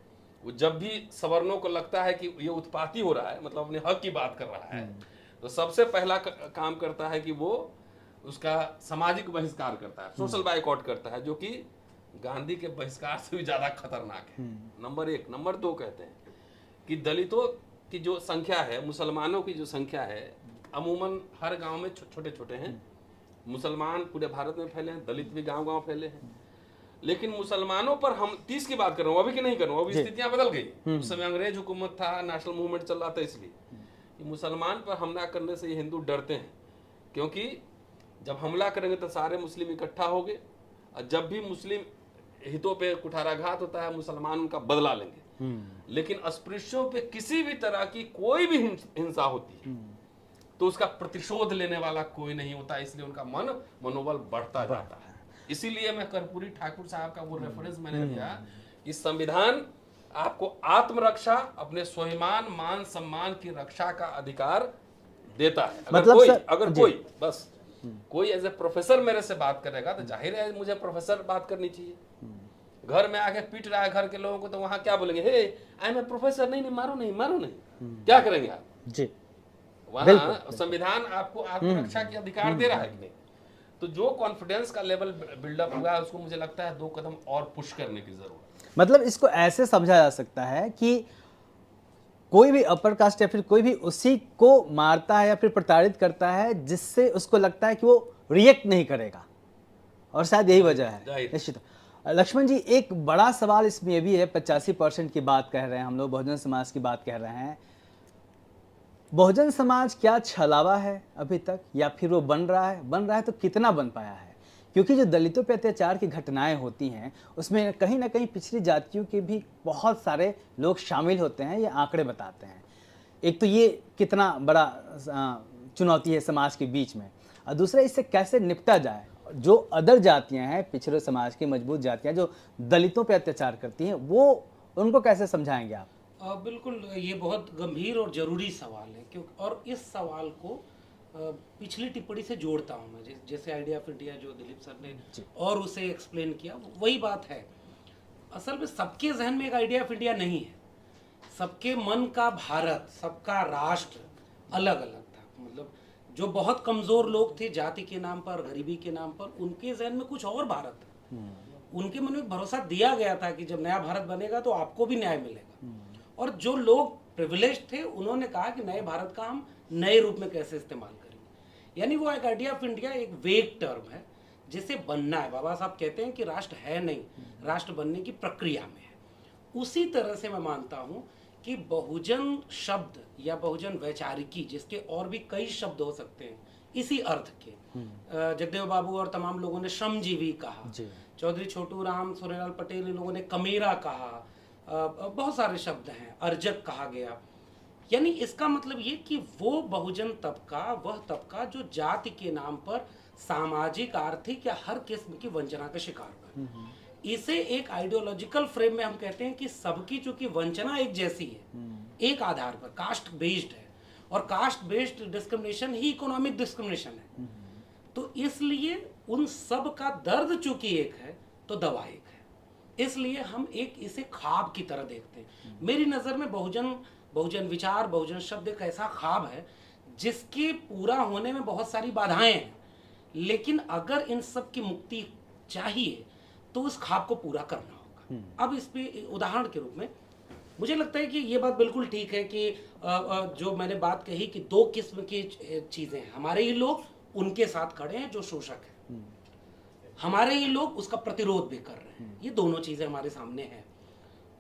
S4: वो जब भी सवर्णों को लगता है कि ये उत्पाती हो रहा है, मतलब अपने हक की बात कर रहा है, तो सबसे पहला काम करता है कि वो उसका सामाजिक बहिष्कार करता है, सोशल बाइकआउट करता है, जो कि गांधी के बहिष्कार से भी ज्यादा खतरनाक है। नंबर 1। नंबर 2 कहते हैं कि दलितों की जो संख्या है, मुसलमानों की जो संख्या है, अमूमन हर गांव में छोटे छोटे हैं। मुसलमान पूरे भारत में फैले हैं, दलित भी गांव गांव फैले हैं। लेकिन मुसलमानों पर हम 30 की बात कर रहा हूँ, अभी की नहीं कर रहा हूँ, अभी स्थितियां बदल गई। उस समय अंग्रेज हुकूमत था, नेशनल मूवमेंट चल रहा था, इसलिए कि मुसलमान पर हमला करने से ये हिंदू डरते हैं, क्योंकि जब हमला करेंगे तो सारे मुस्लिम इकट्ठा होंगे, और जब भी मुस्लिम हितों पे कुठाराघात होता है, मुसलमान उनका बदला लेंगे। लेकिन अस्पृश्यों पे किसी भी तरह की कोई भी हिंसा होती है तो उसका प्रतिशोध लेने वाला कोई नहीं होता, इसलिए उनका मनोबल बढ़ता जाता है। इसीलिए मैं कर्पूरी ठाकुर साहब का वो रेफरेंस मैंने दिया कि संविधान आपको आत्मरक्षा, अपने स्वाभिमान मान सम्मान की रक्षा का अधिकार देता है। कोई एज ए प्रोफेसर मेरे से बात करेगा तो जाहिर है मुझे प्रोफेसर बात करनी चाहिए। घर में आके पीट रहा है घर के लोगों को, तो वहां क्या बोलेंगे? हे आई एम ए प्रोफेसर, नहीं मारो नहीं, क्या करेंगे आप जी? वहां संविधान आपको आत्मरक्षा की अधिकार दे रहा है कि नहीं? तो जो कॉन्फिडेंस का लेवल बिल्डअप हुआ है, उसको मुझे लगता है 2 कदम और पुश करने की जरूरत है।
S1: मतलब इसको ऐसे समझा जा सकता है कि कोई भी अपर कास्ट या फिर कोई भी उसी को मारता है या फिर प्रताड़ित करता है, जिससे उसको लगता है कि वो रिएक्ट नहीं करेगा, और शायद यही वजह है। निश्चित। लक्ष्मण जी, एक बड़ा सवाल इसमें ये भी है, 85% की बात कह रहे हैं हम लोग, बहुजन समाज की बात कह रहे हैं। बहुजन समाज क्या छलावा है अभी तक, या फिर वो बन रहा है तो कितना बन पाया है? क्योंकि जो दलितों पे अत्याचार की घटनाएं होती हैं उसमें कहीं ना कहीं पिछड़ी जातियों के भी बहुत सारे लोग शामिल होते हैं, ये आंकड़े बताते हैं। एक तो ये कितना बड़ा चुनौती है समाज के बीच में, और दूसरा इससे कैसे निपटा जाए। जो अदर जातियां हैं, पिछड़े समाज की मजबूत जातियां जो दलितों पे अत्याचार करती हैं, वो उनको कैसे समझाएंगे आप?
S6: बिल्कुल, ये बहुत गंभीर और ज़रूरी सवाल है, क्योंकि और इस सवाल को पिछली टिप्पणी से जोड़ता हूँ मैं, जैसे आइडिया ऑफ इंडिया जो दिलीप सर ने और उसे एक्सप्लेन किया, वही बात है। असल में सबके जहन में एक आइडिया ऑफ इंडिया नहीं है, सबके मन का भारत, सबका राष्ट्र अलग अलग था। मतलब जो बहुत कमज़ोर लोग थे जाति के नाम पर, गरीबी के नाम पर, उनके जहन में कुछ और भारत था। उनके मन में भरोसा दिया गया था कि जब नया भारत बनेगा तो आपको भी न्याय मिलेगा। और जो लोग प्रिविलेज थे उन्होंने कहा कि नए भारत का हम नए रूप में कैसे इस्तेमाल करेंगे। यानी वो एक आइडिया ऑफ इंडिया एक वेग टर्म है जिसे बनना है। बाबा साहब कहते हैं कि राष्ट्र है नहीं, राष्ट्र बनने की प्रक्रिया में है। उसी तरह से मैं मानता हूँ कि बहुजन शब्द या बहुजन वैचारिकी, जिसके और भी कई शब्द हो सकते हैं इसी अर्थ के, जगदेव बाबू और तमाम लोगों ने श्रमजीवी कहा, चौधरी छोटू राम, सोनेलाल पटेल, इन लोगों ने कमेरा कहा, बहुत सारे शब्द हैं, अर्जक कहा गया। यानी इसका मतलब ये कि वो बहुजन तबका, वह तबका जो जाति के नाम पर सामाजिक, आर्थिक या हर किस्म की वंचना का शिकार हुआ। इसे एक आइडियोलॉजिकल फ्रेम में हम कहते हैं कि सबकी चूंकि वंचना एक जैसी है, एक आधार पर कास्ट बेस्ड है, और कास्ट बेस्ड डिस्क्रिमिनेशन ही इकोनॉमिक डिस्क्रिमिनेशन है, तो इसलिए उन सब का दर्द चूंकि एक है तो दवा एक है। इसलिए हम एक इसे ख्वाब की तरह देखते हैं। मेरी नज़र में बहुजन विचार, बहुजन शब्द एक ऐसा ख्वाब है जिसके पूरा होने में बहुत सारी बाधाएं हैं, लेकिन अगर इन सब की मुक्ति चाहिए तो उस ख्वाब को पूरा करना होगा। अब इस पे उदाहरण के रूप में मुझे लगता है कि ये बात बिल्कुल ठीक है कि जो मैंने बात कही कि दो किस्म की चीज़ें हैं। हमारे ही लोग उनके साथ खड़े हैं जो शोषक है, हमारे ही लोग उसका प्रतिरोध भी कर रहे हैं। ये दोनों चीज़ें हमारे सामने हैं।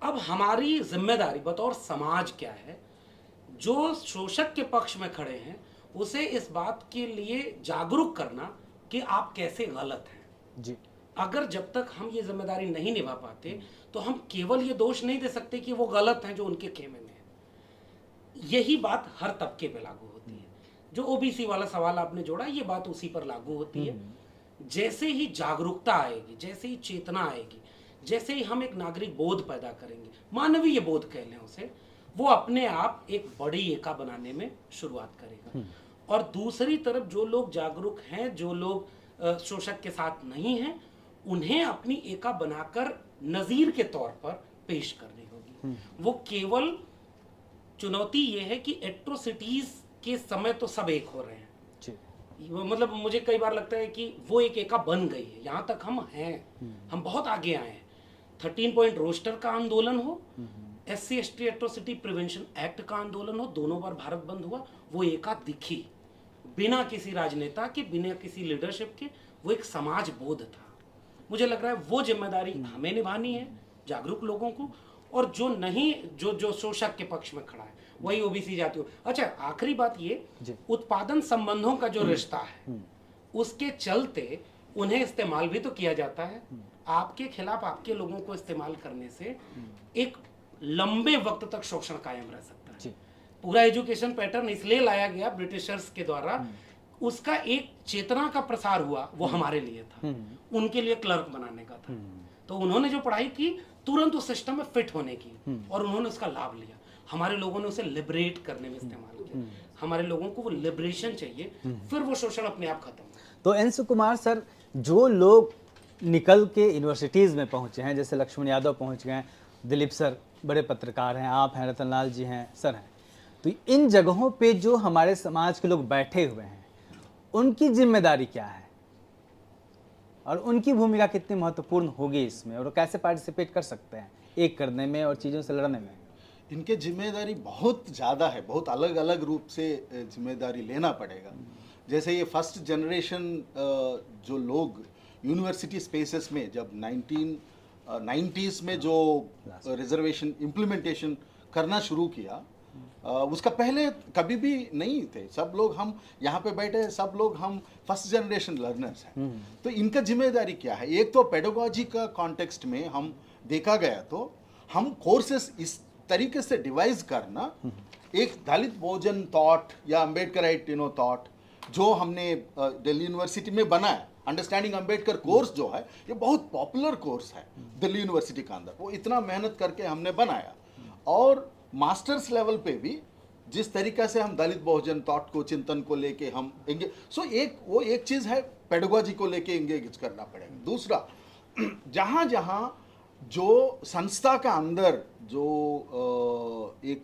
S6: अब हमारी जिम्मेदारी बतौर समाज क्या है? जो शोषक के पक्ष में खड़े हैं उसे इस बात के लिए जागरूक करना कि आप कैसे गलत हैं जी। अगर जब तक हम ये जिम्मेदारी नहीं निभा पाते तो हम केवल ये दोष नहीं दे सकते कि वो गलत हैं जो उनके खेमे में है। यही बात हर तबके पे लागू होती है। जो ओबीसी वाला सवाल आपने जोड़ा, ये बात उसी पर लागू होती है। जैसे ही जागरूकता आएगी, जैसे ही चेतना आएगी, जैसे ही हम एक नागरिक बोध पैदा करेंगे, मानवीय बोध कह लें उसे, वो अपने आप एक बड़ी एका बनाने में शुरुआत करेगा। और दूसरी तरफ जो लोग जागरूक हैं, जो लोग शोषक के साथ नहीं हैं, उन्हें अपनी एका बनाकर नज़ीर के तौर पर पेश करनी होगी। वो केवल चुनौती ये है कि एट्रोसिटीज के समय तो सब एक हो रहे हैं, मतलब मुझे कई बार लगता है कि वो एक एका बन गई है। यहाँ तक हम हैं, हम बहुत आगे आए हैं। 13 पॉइंट रोस्टर का आंदोलन हो, SC/ST एट्रोसिटी प्रिवेंशन एक्ट का आंदोलन हो, दोनों बार भारत बंद हुआ, वो एका दिखी बिना किसी राजनेता के, बिना किसी लीडरशिप के। वो एक समाज बोध था। मुझे लग रहा है वो जिम्मेदारी हमें निभानी है, जागरूक लोगों को। और जो नहीं, जो शोषक के पक्ष में खड़ा है, वही ओबीसी जातियों। अच्छा, आखिरी बात ये, उत्पादन संबंधों का जो रिश्ता है उसके चलते उन्हें इस्तेमाल भी तो किया जाता है। आपके खिलाफ आपके लोगों को इस्तेमाल करने से एक लंबे वक्त तक शोषण कायम रह सकता है। पूरा एजुकेशन पैटर्न इसलिए लाया गया ब्रिटिशर्स के द्वारा, उसका एक चेतना का प्रसार हुआ, वो हमारे लिए था, उनके लिए क्लर्क बनाने का था। तो उन्होंने जो पढ़ाई की तुरंत उस सिस्टम में फिट होने की, और उन्होंने उसका लाभ लिया। हमारे लोगों ने उसे लिबरेट करने में इस्तेमाल किया। हमारे लोगों को वो लिबरेशन चाहिए, फिर वो शोषण अपने आप खत्म।
S1: तो एन सुकुमार सर, जो लोग निकल के यूनिवर्सिटीज़ में पहुँचे हैं, जैसे लक्ष्मण यादव पहुँच गए, दिलीप सर बड़े पत्रकार हैं, आप हैं, रतनलाल जी हैं, सर हैं, तो इन जगहों पे जो हमारे समाज के लोग बैठे हुए हैं, उनकी जिम्मेदारी क्या है और उनकी भूमिका कितनी महत्वपूर्ण होगी इसमें, और कैसे पार्टिसिपेट कर सकते हैं एक करने में और चीज़ों से लड़ने में?
S5: इनके जिम्मेदारी बहुत ज़्यादा है, बहुत अलग अलग रूप से जिम्मेदारी लेना पड़ेगा। जैसे ये फर्स्ट जनरेशन जो लोग यूनिवर्सिटी स्पेसेस में जब 90s में जो रिजर्वेशन इम्प्लीमेंटेशन करना शुरू किया, उसका पहले कभी भी नहीं थे। सब लोग हम यहाँ पे बैठे हैं, सब लोग हम फर्स्ट जनरेशन लर्नर्स हैं। तो इनका जिम्मेदारी क्या है? एक तो पेडागोजी का कॉन्टेक्स्ट में हम देखा गया तो हम कोर्सेस इस तरीके से डिवाइस करना, एक दलित बहुजन थॉट या अम्बेडकराइट थॉट जो हमने दिल्ली यूनिवर्सिटी में बनाया, अंडरस्टैंडिंग अम्बेडकर कोर्स जो है ये बहुत पॉपुलर कोर्स है दिल्ली यूनिवर्सिटी के अंदर। वो इतना मेहनत करके हमने बनाया, और मास्टर्स लेवल पे भी जिस तरीका से हम दलित बहुजन थॉट को, चिंतन को लेके हम एक चीज़ है, पेडागोजी को लेके एंगेज करना पड़ेगा। दूसरा, जहाँ जहाँ जो संस्था का अंदर जो एक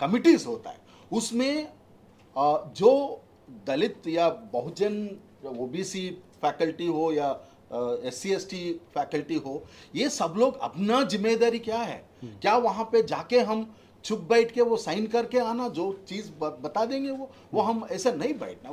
S5: कमिटीज होता है उसमें जो दलित या बहुजन ओबीसी फैकल्टी हो या SC/ST फैकल्टी हो, ये सब लोग अपना जिम्मेदारी क्या है? क्या वहाँ पे जाके हम चुप बैठ के वो साइन करके आना, जो चीज़ बता देंगे वो हम ऐसा नहीं बैठना।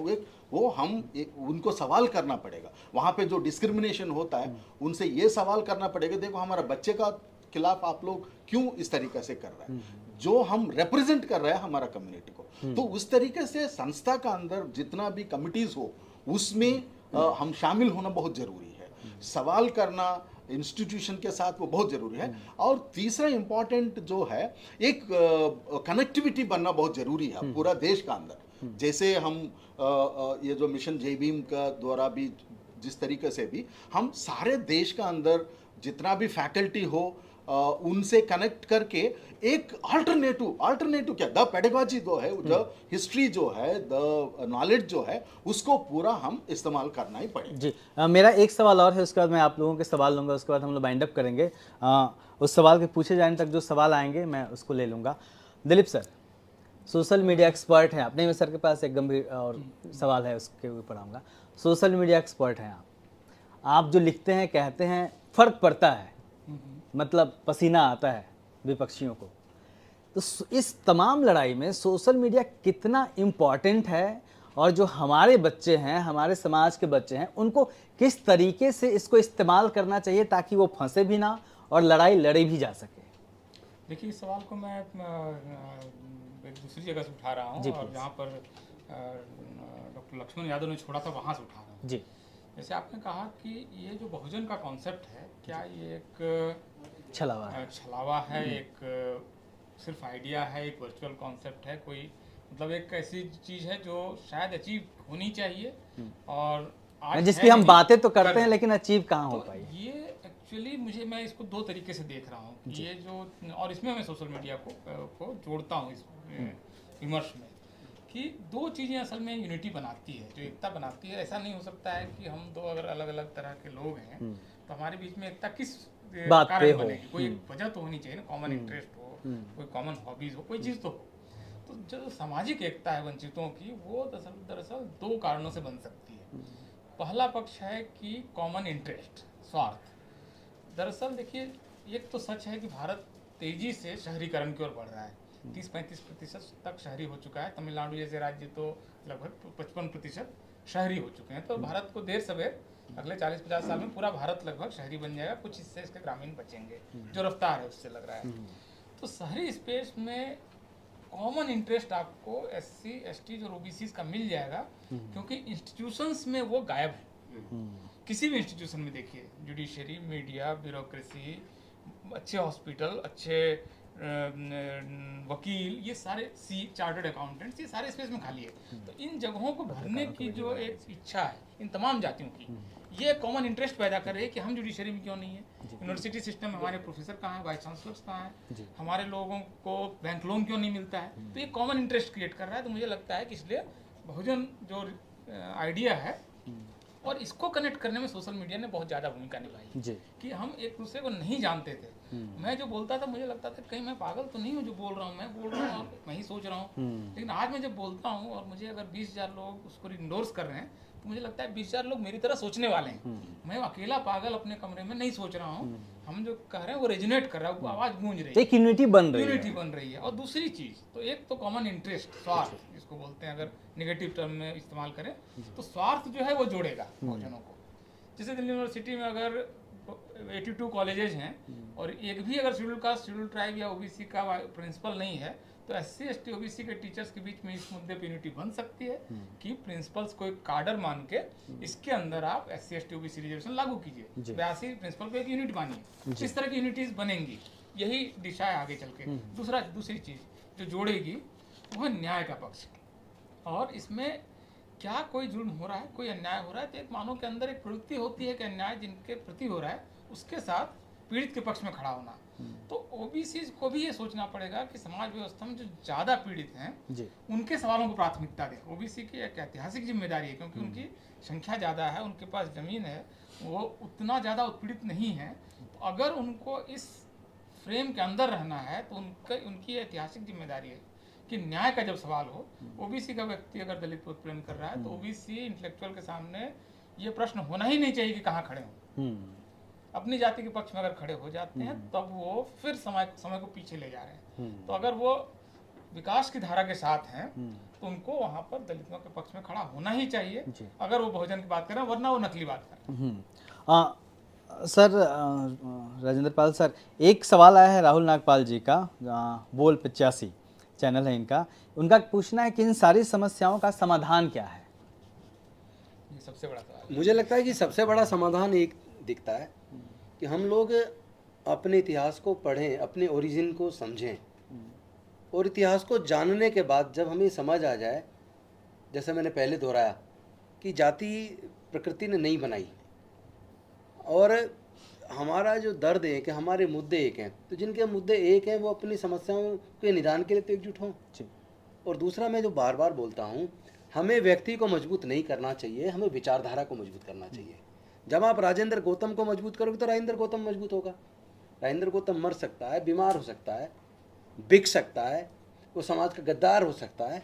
S5: उनको सवाल करना पड़ेगा। वहाँ पे जो डिस्क्रिमिनेशन होता है उनसे ये सवाल करना पड़ेगा, देखो हमारा बच्चे का खिलाफ आप लोग क्यों इस तरीके से कर रहे हैं, जो हम रिप्रेजेंट कर रहे हैं हमारा कम्युनिटी को। तो उस तरीके से संस्था का अंदर जितना भी कमिटीज हो उसमें हम शामिल होना बहुत जरूरी है। सवाल करना इंस्टीट्यूशन के साथ वो बहुत जरूरी है। और तीसरा इम्पॉर्टेंट जो है, एक कनेक्टिविटी बनना बहुत जरूरी है पूरा देश का अंदर। जैसे हम ये जो मिशन जय भीम का द्वारा भी जिस तरीके से भी हम सारे देश का अंदर जितना भी फैकल्टी हो उनसे कनेक्ट करके एक अल्टरनेटिव क्या, द पेडागोजी जो है, द हिस्ट्री जो है, द नॉलेज जो है, उसको पूरा हम इस्तेमाल करना ही पड़ेगा।
S1: जी मेरा एक सवाल और है, उसके बाद मैं आप लोगों के सवाल लूँगा, उसके बाद हम लोग वाइंड अप करेंगे। उस सवाल के पूछे जाने तक जो सवाल आएंगे मैं उसको ले लूँगा। Dilip sir, social media expert हैं आप, नहीं मैं सर के पास एक गंभीर और सवाल है उसके ऊपर आऊँगा। सोशल मीडिया एक्सपर्ट हैं आप जो लिखते हैं कहते हैं फ़र्क पड़ता है, मतलब पसीना आता है विपक्षियों को। तो इस तमाम लड़ाई में सोशल मीडिया कितना इम्पॉर्टेंट है, और जो हमारे बच्चे हैं, हमारे समाज के बच्चे हैं, उनको किस तरीके से इसको इस्तेमाल करना चाहिए ताकि वो फंसे भी ना और लड़ाई लड़ी भी जा सके?
S3: देखिए, इस सवाल को मैं एक दूसरी जगह से उठा रहा हूँ, और जहाँ पर डॉक्टर लक्ष्मण यादव ने छोड़ा था वहाँ से उठा रहा हूँ।
S1: जी,
S3: जैसे आपने कहा कि ये जो बहुजन का कॉन्सेप्ट है, क्या ये एक छलावा है, एक सिर्फ आइडिया है, एक वर्चुअल कॉन्सेप्ट है, कोई मतलब एक ऐसी चीज़ है जो शायद अचीव होनी चाहिए और आज
S1: जिसकी हम बातें तो करते हैं लेकिन अचीव कहाँ हो पाई?
S3: ये एक्चुअली मैं इसको दो तरीके से देख रहा हूँ। ये जो, और इसमें मैं सोशल मीडिया को जोड़ता हूँ इस विमर्श में, कि दो चीज़ें असल में यूनिटी बनाती है, जो एकता बनाती है। ऐसा नहीं हो सकता है कि हम दो अगर अलग अलग तरह के लोग हैं तो हमारे बीच में एकता किस
S1: बात पे हो,
S3: बनेगी? कोई एक वजह तो होनी चाहिए ना, कॉमन इंटरेस्ट हो, कोई कॉमन हॉबीज हो, कोई चीज़ तो हो। तो जो सामाजिक एकता है वंचितों की, वो दरअसल दो कारणों से बन सकती है। पहला पक्ष है कि कॉमन इंटरेस्ट, स्वार्थ। दरअसल देखिए, एक तो सच है कि भारत तेजी से शहरीकरण की ओर बढ़ रहा है। 30-35% तक शहरी हो चुका है। तमिलनाडु जैसे राज्य तो लगभग 55% शहरी हो चुके हैं। तो भारत को देर सवेर अगले 40-50 साल में पूरा भारत लगभग शहरी बन जाएगा। कुछ हिस्से इसके ग्रामीण बचेंगे, जो रफ्तार है उससे लग रहा है। तो शहरी स्पेस में कॉमन इंटरेस्ट आपको SC/ST और OBCs का मिल जाएगा, क्योंकि इंस्टीट्यूशंस में वो गायब है। किसी भी इंस्टीट्यूशन में देखिए, जुडिशरी, मीडिया, ब्यूरोक्रेसी, अच्छे हॉस्पिटल, अच्छे वकील, ये सारे चार्टर्ड अकाउंटेंट्स, ये सारे स्पेस में खाली है। तो इन जगहों को भरने की जो एक इच्छा है इन तमाम जातियों की, ये कॉमन इंटरेस्ट पैदा कर रही है कि हम जुडिशरी में क्यों नहीं है, यूनिवर्सिटी सिस्टम में हमारे प्रोफेसर कहाँ हैं, वाइस चांसलर्स कहाँ हैं, हमारे लोगों को बैंक लोन क्यों नहीं मिलता है। तो ये कॉमन इंटरेस्ट क्रिएट कर रहा है। तो मुझे लगता है कि इसलिए बहुजन जो आइडिया है, और इसको कनेक्ट करने में सोशल मीडिया ने बहुत ज़्यादा भूमिका निभाई
S1: जी।
S3: कि हम एक दूसरे को नहीं जानते थे। मैं जो बोलता था मुझे लगता था कहीं मैं पागल तो नहीं हूँ जो बोल रहा हूँ, मैं बोल रहा हूँ और मैं ही सोच रहा हूँ। लेकिन आज मैं जब बोलता हूँ और मुझे अगर 20,000 लोग उसको इंडोर्स कर रहे हैं, तो मुझे लगता है 20,000 लोग मेरी तरह सोचने वाले हैं। मैं अकेला पागल अपने कमरे में नहीं सोच रहा हूँ। हम जो कह रहे हैं वो रेजोनेट कर रहा है, वो आवाज़ गूंज रही है,
S1: एक यूनिटी बन रही है।
S3: और दूसरी चीज़ तो एक तो कॉमन इंटरेस्ट, स्वार्थ जिसको बोलते हैं, अगर नेगेटिव टर्म में इस्तेमाल करें तो स्वार्थ जो है वो जोड़ेगा बहुजनों को। जैसे दिल्ली यूनिवर्सिटी में अगर 82 कॉलेजेस हैं और एक भी अगर शेड्यूल कास्ट, शेड्यूल ट्राइब या ओबीसी का प्रिंसिपल नहीं है तो SC ST OBC के टीचर्स के बीच में इस मुद्दे पे यूनिटी बन सकती है कि प्रिंसिपल्स को एक कार्डर मान के इसके अंदर आप SC ST OBC रिजर्वेशन लागू कीजिए, 82 प्रिंसिपल को एक यूनिट मानिए। इस तरह की यूनिटीज बनेंगी, यही दिशा है आगे चल के। दूसरी चीज जो जोड़ेगी वो है न्याय का पक्ष। और इसमें क्या कोई जुल्म हो रहा है, कोई अन्याय हो रहा है, तो एक मानव के अंदर एक प्रवृत्ति होती है कि अन्याय जिनके प्रति हो रहा है उसके साथ पीड़ित के पक्ष में खड़ा होना। तो ओबीसी को भी ये सोचना पड़ेगा कि समाज व्यवस्था में जो ज़्यादा पीड़ित हैं उनके सवालों को प्राथमिकता दें। ओबीसी की एक ऐतिहासिक जिम्मेदारी है क्योंकि उनकी संख्या ज़्यादा है, उनके पास ज़मीन है, वो उतना ज़्यादा उत्पीड़ित नहीं है। तो अगर उनको इस फ्रेम के अंदर रहना है तो उनकी ऐतिहासिक जिम्मेदारी है कि न्याय का जब सवाल हो, ओबीसी का व्यक्ति अगर दलित को उत्पीड़न कर रहा है तो ओबीसी इंटेलेक्चुअल के सामने ये प्रश्न होना ही नहीं चाहिए कि कहाँ खड़े हों। अपनी जाति के पक्ष में अगर खड़े हो जाते हैं तब वो फिर समय को पीछे ले जा रहे हैं। तो अगर वो विकास की धारा के साथ हैं तो उनको वहाँ पर दलितों के पक्ष में खड़ा होना ही चाहिए अगर वो बहुजन की बात करें, वरना वो नकली बात करें।
S1: सर राजेंद्र पाल सर, एक सवाल आया है राहुल नागपाल जी का, बोल 85 चैनल है इनका, उनका पूछना है कि इन सारी समस्याओं का समाधान क्या है?
S3: ये सबसे बड़ा सवाल।
S2: मुझे लगता है कि सबसे बड़ा समाधान एक दिखता है कि हम लोग अपने इतिहास को पढ़ें, अपने ओरिजिन को समझें और इतिहास को जानने के बाद जब हमें समझ आ जाए, जैसे मैंने पहले दोहराया कि जाति प्रकृति ने नहीं बनाई और हमारा जो दर्द है कि हमारे मुद्दे एक हैं, तो जिनके मुद्दे एक हैं वो अपनी समस्याओं के निदान के लिए तो एकजुट हों। और दूसरा, मैं जो बार बार बोलता हूँ, हमें व्यक्ति को मजबूत नहीं करना चाहिए, हमें विचारधारा को मजबूत करना चाहिए। जब आप राजेंद्र गौतम को मजबूत करोगे तो राजेंद्र गौतम मजबूत होगा। राजेंद्र गौतम मर सकता है, बीमार हो सकता है, बिक सकता है, वो समाज का गद्दार हो सकता है,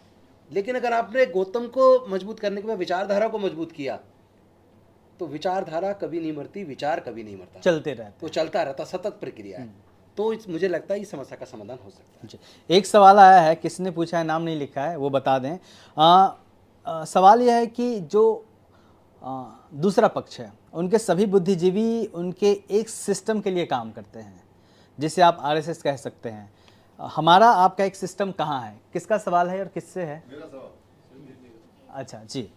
S2: लेकिन अगर आपने गौतम को मजबूत करने के बाद विचारधारा को मजबूत किया तो विचारधारा कभी नहीं मरती, विचार कभी नहीं मरता,
S1: चलते रहते,
S2: वो चलता रहता, सतत प्रक्रिया है। तो मुझे लगता है इस समस्या का समाधान हो सकता है।
S1: एक सवाल आया है, किसने पूछा है, नाम नहीं लिखा है, वो बता दें। सवाल यह है कि जो दूसरा पक्ष है उनके सभी बुद्धिजीवी उनके एक सिस्टम के लिए काम करते हैं जिसे आप RSS कह सकते हैं। हमारा आपका एक सिस्टम कहाँ है? किसका सवाल है और किससे है?
S5: मेरा सवाल।
S1: अच्छा जी,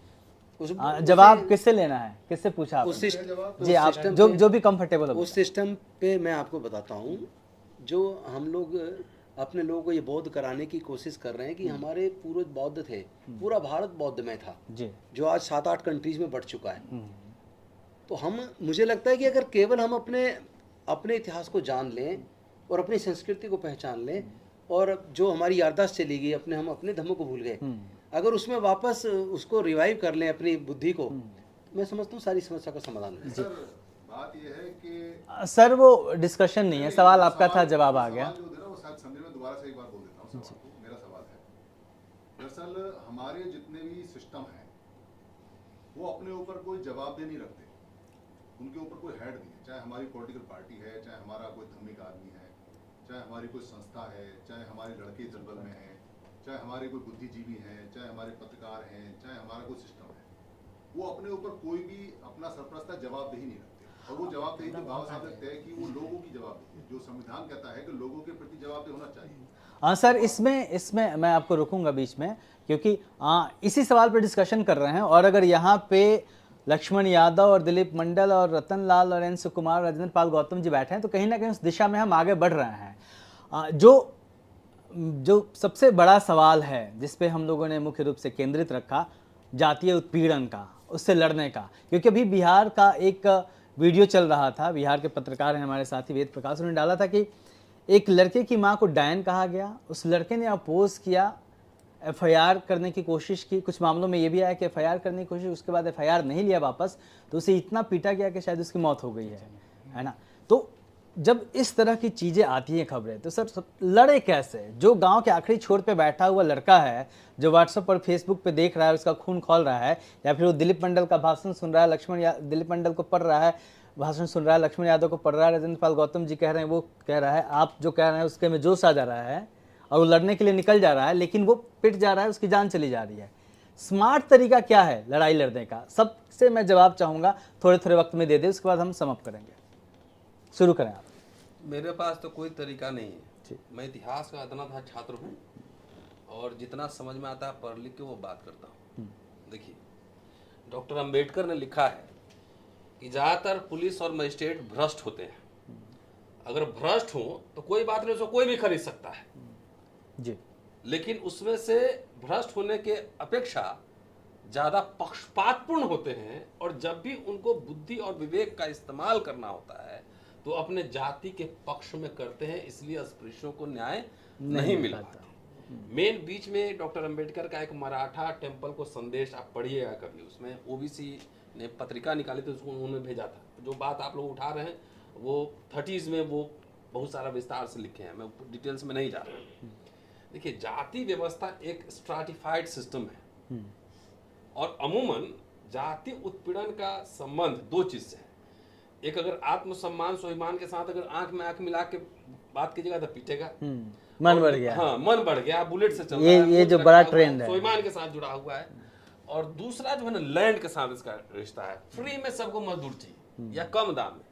S2: जवाब
S1: किससे लेना है, किससे पूछा आपने? जी आप
S2: सिस्टम
S1: जो भी कंफर्टेबल हो।
S2: उस सिस्टम पे मैं आपको बताता हूँ, जो हम लोग अपने लोगों को ये बौद्ध कराने की कोशिश कर रहे हैं कि हमारे पूर्वज बौद्ध थे, पूरा भारत बौद्धमय था
S1: जी,
S2: जो आज 7-8 कंट्रीज में बढ़ चुका है। तो मुझे लगता है कि अगर केवल हम अपने इतिहास को जान लें और अपनी संस्कृति को पहचान लें और जो हमारी याददाश्त चली गई, हम अपने धर्मों को भूल गए, अगर उसमें वापस उसको रिवाइव कर लें अपनी बुद्धि को, मैं समझता हूँ सारी समस्या का समाधान है।
S5: सर बात ये है कि
S1: सर वो डिस्कशन नहीं है, सवाल आपका था, जवाब आ गया।
S5: जो वो शायद संदर्भ में दोबारा से एक बार बोल देता हूँ सवाल को। मेरा सवाल है, दरअसल हमारे जितने भी सिस्टम हैं वो अपने ऊपर कोई जवाबदेही नहीं रखते, उनके ऊपर कोई हेड नहीं है। चाहे हमारी पॉलिटिकल पार्टी है, चाहे हमारा कोई धार्मिक आदमी है, चाहे हमारी कोई संस्था है, चाहे हमारे लड़के जनरल में हैं, चाहे हमारे कोई बुद्धिजीवी हैं, चाहे हमारे पत्रकार हैं, चाहे हमारा कोई सिस्टम है, वो अपने ऊपर कोई भी अपना सरपरस्ता जवाबदेही नहीं रखते। और वो जवाबदेही तो बाबा साहब रखते हैं कि वो लोगों की जवाबदेही, जो संविधान कहता है कि लोगों के प्रति जवाबदेह होना चाहिए।
S1: हाँ सर, इसमें मैं आपको रोकूंगा बीच में, क्योंकि इसी सवाल पर डिस्कशन कर रहे हैं। और अगर यहाँ पे लक्ष्मण यादव और दिलीप मंडल और रतन लाल और एन सुकुमार, राजेंद्र पाल गौतम जी बैठे हैं, तो कहीं ना कहीं उस दिशा में हम आगे बढ़ रहे हैं। जो सबसे बड़ा सवाल है जिस पे हम लोगों ने मुख्य रूप से केंद्रित रखा, जातीय उत्पीड़न का, उससे लड़ने का, क्योंकि अभी बिहार का एक वीडियो चल रहा था, बिहार के पत्रकार हैं हमारे साथी वेद प्रकाश, उन्होंने डाला था कि एक लड़के की माँ को डायन कहा गया, उस लड़के ने अपोज किया, FIR करने की कोशिश की, कुछ मामलों में ये भी आया कि FIR करने की कोशिश, उसके बाद FIR नहीं लिया वापस, तो उसे इतना पीटा गया कि शायद उसकी मौत हो गई है ना। तो जब इस तरह की चीज़ें आती हैं खबरें, तो सर लड़े कैसे? जो गांव के आखिरी छोर पे बैठा हुआ लड़का है, जो व्हाट्सएप और फेसबुक पे देख रहा है, उसका खून खौल रहा है, या फिर वो दिलीप मंडल का भाषण सुन रहा है, दिलीप मंडल को पढ़ रहा है, भाषण सुन रहा है, लक्ष्मण यादव को पढ़ रहा है, राजेंद्र पाल गौतम जी कह रहे हैं, वो कह रहा है, आप जो कह रहे हैं उसके में जोश आ जा रहा है और वो लड़ने के लिए निकल जा रहा है, लेकिन वो पिट जा रहा है, उसकी जान चली जा रही है। स्मार्ट तरीका क्या है लड़ाई लड़ने का? सबसे मैं जवाब चाहूँगा, थोड़े थोड़े वक्त में दे दे, उसके बाद हम समाप्त करेंगे। शुरू करें आप।
S4: मेरे पास तो कोई तरीका नहीं
S1: जी।
S4: है। मैं इतिहास का इतना था छात्र हूँ और जितना समझ में आता है पढ़ लिख के वो बात करता हूँ। देखिए, डॉक्टर अंबेडकर ने लिखा है कि ज़्यादातर पुलिस और मजिस्ट्रेट भ्रष्ट होते हैं। अगर भ्रष्ट हो तो कोई बात नहीं, उसको कोई भी खरीद सकता है,
S1: जी
S4: लेकिन उसमें से भ्रष्ट होने के अपेक्षा ज़्यादा पक्षपातपूर्ण होते हैं और जब भी उनको बुद्धि और विवेक का इस्तेमाल करना होता है तो अपने जाति के पक्ष में करते हैं, इसलिए अस्पृश्यों को न्याय नहीं मिल पाता। मेन बीच में डॉक्टर अंबेडकर का एक मराठा टेम्पल को संदेश आप पढ़िएगा कभी, उसमें ओबीसी ने पत्रिका निकाली थी, उसको उन्होंने भेजा था। जो बात आप लोग उठा रहे हैं वो 30s में वो बहुत सारा विस्तार से लिखे हैं, मैं डिटेल्स में नहीं जा रहा हूँ। देखिए, जाति व्यवस्था एक स्ट्राटिफाइड सिस्टम है और अमूमन जाति उत्पीड़न का संबंध दो चीज से है। एक, अगर आत्मसम्मान स्वाभिमान के साथ अगर आंख में आंख मिला के बात कीजिएगा तो पीटेगा,
S1: मन बढ़ गया।
S4: हाँ, मन बढ़ गया, बुलेट से चल
S1: ये-
S4: रहा है,
S1: ये
S4: कुछ
S1: जो
S4: रखा
S1: बड़ा
S4: हुआ है,
S1: ट्रेंड है।
S4: स्वाभिमान के साथ जुड़ा हुआ है। और दूसरा जो है ना, लैंड के साथ इसका रिश्ता है, फ्री में सबको मजदूर चाहिए या कम दाम में।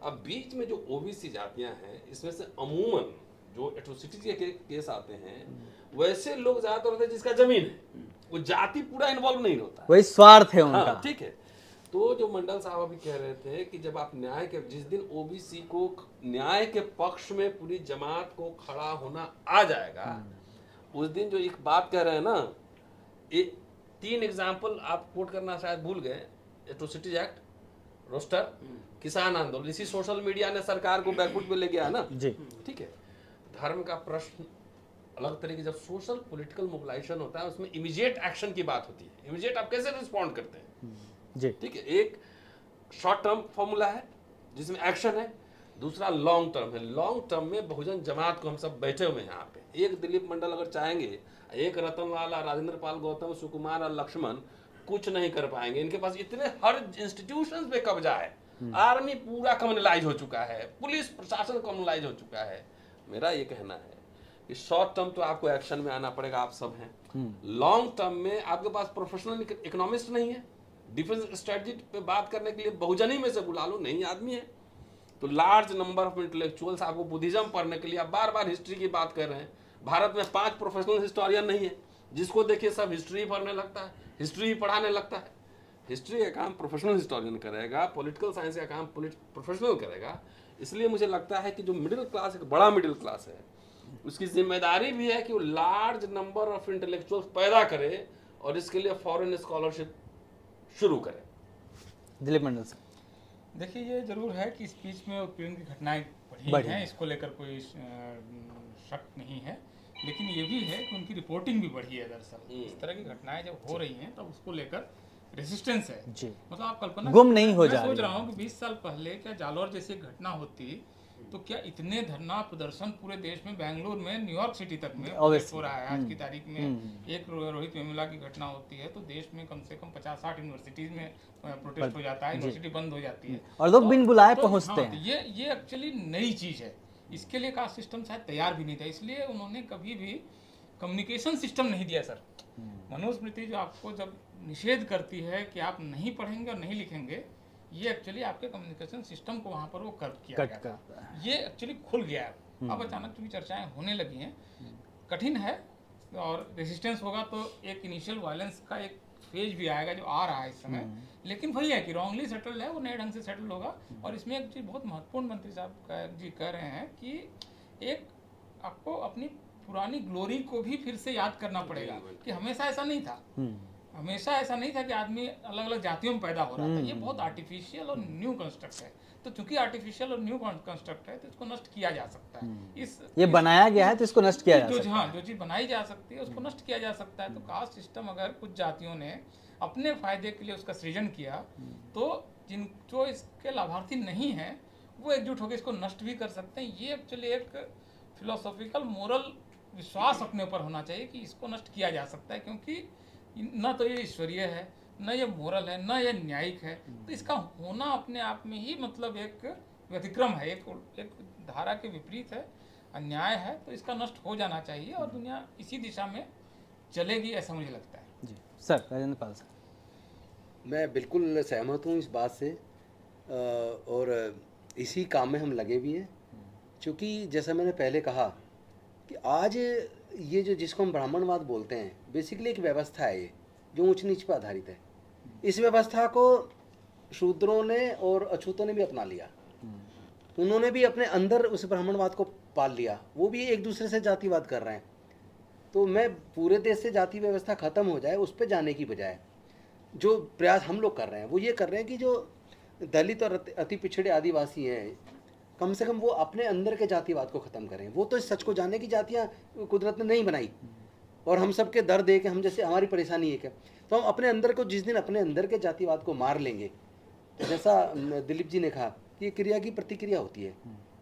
S4: अब बीच में जो ओबीसी जातियां हैं, इसमें से अमूमन जो एट्रोसिटीज के केस आते हैं, वैसे लोग ज्यादातर होते हैं जिसका जमीन है, वो जाति पूरा इन्वॉल्व नहीं होता है।
S1: वही स्वार्थ है उनका।
S4: हाँ, ठीक है। तो जो मंडल साहब अभी कह रहे थे कि जब आप न्याय के, जिस दिन ओबीसी को न्याय के पक्ष में पूरी जमात को खड़ा होना आ जाएगा, उस दिन जो एक बात कह रहे हैं ना, एक 3 एग्जाम्पल आप कोट करना शायद भूल गए, एट्रोसिटीज एक्ट, रोस्टर, किसान आंदोलन, इसी सोशल मीडिया ने सरकार को बैकफुट पे ले गया है ना।
S1: जी।
S4: ठीक है। धर्म का प्रश्न अलग तरीके, जब सोशल पॉलिटिकल मोबिलाइजेशन होता है उसमें इमीडिएट एक्शन की बात होती है। इमीडिएट आप कैसे रिस्पॉन्ड करते हैं,
S1: जी।
S4: ठीक है। एक शॉर्ट टर्म फॉर्मूला है जिसमें एक्शन है, दूसरा लॉन्ग टर्म है। लॉन्ग टर्म में बहुजन जमात को हम सब बैठे हुए हैं यहाँ पे, एक दिलीप मंडल अगर चाहेंगे, एक रतन लाल, राजेंद्र पाल गौतम, सुकुमार और लक्ष्मण कुछ नहीं कर पाएंगे। इनके पास इतने हर इंस्टीट्यूशन पे कब्जा है, आर्मी पूरा कम्युनलाइज हो चुका है, पुलिस प्रशासन कम्युनलाइज हो चुका है। मेरा ये कहना है कि शॉर्ट टर्म तो आपको एक्शन में आना पड़ेगा, आप सब हैं। लॉन्ग टर्म में आपके पास प्रोफेशनल इकोनॉमिस्ट नहीं है, डिफेंस स्ट्रेटजी पे बात करने के लिए बहुजन ही में से बुला लो, नहीं आदमी है। तो लार्ज नंबर ऑफ इंटेलेक्चुअल्स, आपको बुद्धिज्म पढ़ने के लिए आप बार बार हिस्ट्री की बात कर रहे हैं। भारत में 5 प्रोफेशनल हिस्टोरियन नहीं है, जिसको देखिए सब हिस्ट्री पढ़ने लगता है, हिस्ट्री पढ़ाने लगता है। हिस्ट्री का काम प्रोफेशनल हिस्टोरियन करेगा, पॉलिटिकल साइंस का काम प्रोफेशनल करेगा। इसलिए मुझे लगता है कि जो मिडिल क्लास, एक बड़ा मिडिल क्लास है, उसकी जिम्मेदारी भी है कि वो लार्ज नंबर ऑफ इंटेलेक्चुअल्स पैदा करे और इसके लिए फॉरेन स्कॉलरशिप शुरू करे।
S1: दिलीप मंडल साहब।
S3: देखिए, ये जरूर है कि इस बीच में उत्पीड़न की घटनाएं बढ़ी
S1: बढ़ी
S3: हैं,
S1: हैं।
S3: इसको लेकर कोई शक नहीं है, लेकिन ये भी है कि उनकी रिपोर्टिंग भी बढ़ी है। दरअसल इस तरह की घटनाएं जब हो रही हैं तब उसको लेकर रेजिस्टेंस है।
S1: जी।
S3: मतलब आप कल्पना
S1: गुम नहीं हो जा
S3: मैं
S1: रही
S3: सोच रहा
S1: है।
S3: हूँ कि 20 साल पहले क्या जालौर जैसी घटना होती तो क्या इतने धरना प्रदर्शन पूरे देश में, बेंगलुरु में, न्यूयॉर्क सिटी तक में
S1: Obviously।
S3: हो रहा है। आज की तारीख में एक रोहित वेमुला की घटना होती है तो देश में कम से कम 50-60 यूनिवर्सिटीज में प्रोटेस्ट हो जाता है, यूनिवर्सिटी बंद हो जाती है
S1: और लोग बिन बुलाए
S3: तो
S1: पहुंचते
S3: हाँ,
S1: हैं।
S3: ये एक्चुअली नई चीज है। इसके लिए कास्ट सिस्टम शायद तैयार भी नहीं था, इसलिए उन्होंने कभी भी कम्युनिकेशन सिस्टम नहीं दिया। सर, मनुस्मृति जो आपको जब निषेध करती है कि आप नहीं पढ़ेंगे और नहीं लिखेंगे, ये एक्चुअली आपके कम्युनिकेशन सिस्टम को वहाँ पर वो कट किया
S1: कट
S3: गया था।
S1: करता
S3: ये एक्चुअली खुल गया है। अब अचानक चूंकि चर्चाएं होने लगी हैं, कठिन है और रेजिस्टेंस होगा तो एक इनिशियल वायलेंस का एक फेज भी आएगा जो आ रहा है इस समय। लेकिन वही है कि रॉन्गली सेटल्ड है, वो नए ढंग से सेटल होगा। और इसमें एक चीज़ बहुत महत्वपूर्ण मंत्री साहब जी कह रहे हैं कि एक आपको अपनी पुरानी ग्लोरी को भी फिर से याद करना पड़ेगा कि हमेशा ऐसा नहीं था। हमेशा ऐसा नहीं था कि आदमी अलग अलग जातियों में पैदा हो रहा था। ये बहुत आर्टिफिशियल और न्यू कंस्ट्रक्ट है। तो चूंकि आर्टिफिशियल और न्यू कंस्ट्रक्ट है तो इसको नष्ट किया जा सकता है।
S1: ये बनाया गया है तो इसको नष्ट किया जा सकता है।
S3: हाँ, जो चीज़ बनाई जा सकती है उसको नष्ट किया जा सकता है। तो कास्ट सिस्टम अगर कुछ जातियों ने अपने फायदे के लिए उसका सृजन किया तो जो इसके लाभार्थी नहीं है वो एकजुट होकर इसको नष्ट भी कर सकते हैं। ये एक्चुअली एक फिलोसॉफिकल मोरल विश्वास अपने ऊपर होना चाहिए कि इसको नष्ट किया जा सकता है, क्योंकि न तो ये ईश्वरीय है, न ये मोरल है, न ये न्यायिक है। तो इसका होना अपने आप में ही मतलब एक व्यतिक्रम है, एक धारा के विपरीत है, अन्याय है। तो इसका नष्ट हो जाना चाहिए और दुनिया इसी दिशा में चलेगी, ऐसा मुझे लगता है।
S1: जी सर, राजेंद्र पाल साहब।
S2: मैं बिल्कुल सहमत हूँ इस बात से। और इसी काम में हम लगे भी हैं, क्योंकि जैसा मैंने पहले कहा कि आज ये जो जिसको हम ब्राह्मणवाद बोलते हैं, बेसिकली एक व्यवस्था है ये जो ऊंच नीच पर आधारित है। इस व्यवस्था को शूद्रों ने और अछूतों ने भी अपना लिया। उन्होंने भी अपने अंदर उस ब्राह्मणवाद को पाल लिया, वो भी एक दूसरे से जातिवाद कर रहे हैं। तो मैं पूरे देश से जाति व्यवस्था खत्म हो जाए उस पर जाने की बजाय जो प्रयास हम लोग कर रहे हैं वो ये कर रहे हैं कि जो दलित और अति पिछड़े आदिवासी हैं, कम से कम वो अपने अंदर के जातिवाद को ख़त्म करें। वो तो इस सच को जाने की जातियाँ कुदरत ने नहीं बनाई, और हम सबके दर्द है कि हम जैसे हमारी परेशानी है क्या, तो हम अपने अंदर को जिस दिन अपने अंदर के जातिवाद को मार लेंगे, जैसा दिलीप जी ने कहा कि ये क्रिया की प्रतिक्रिया होती है।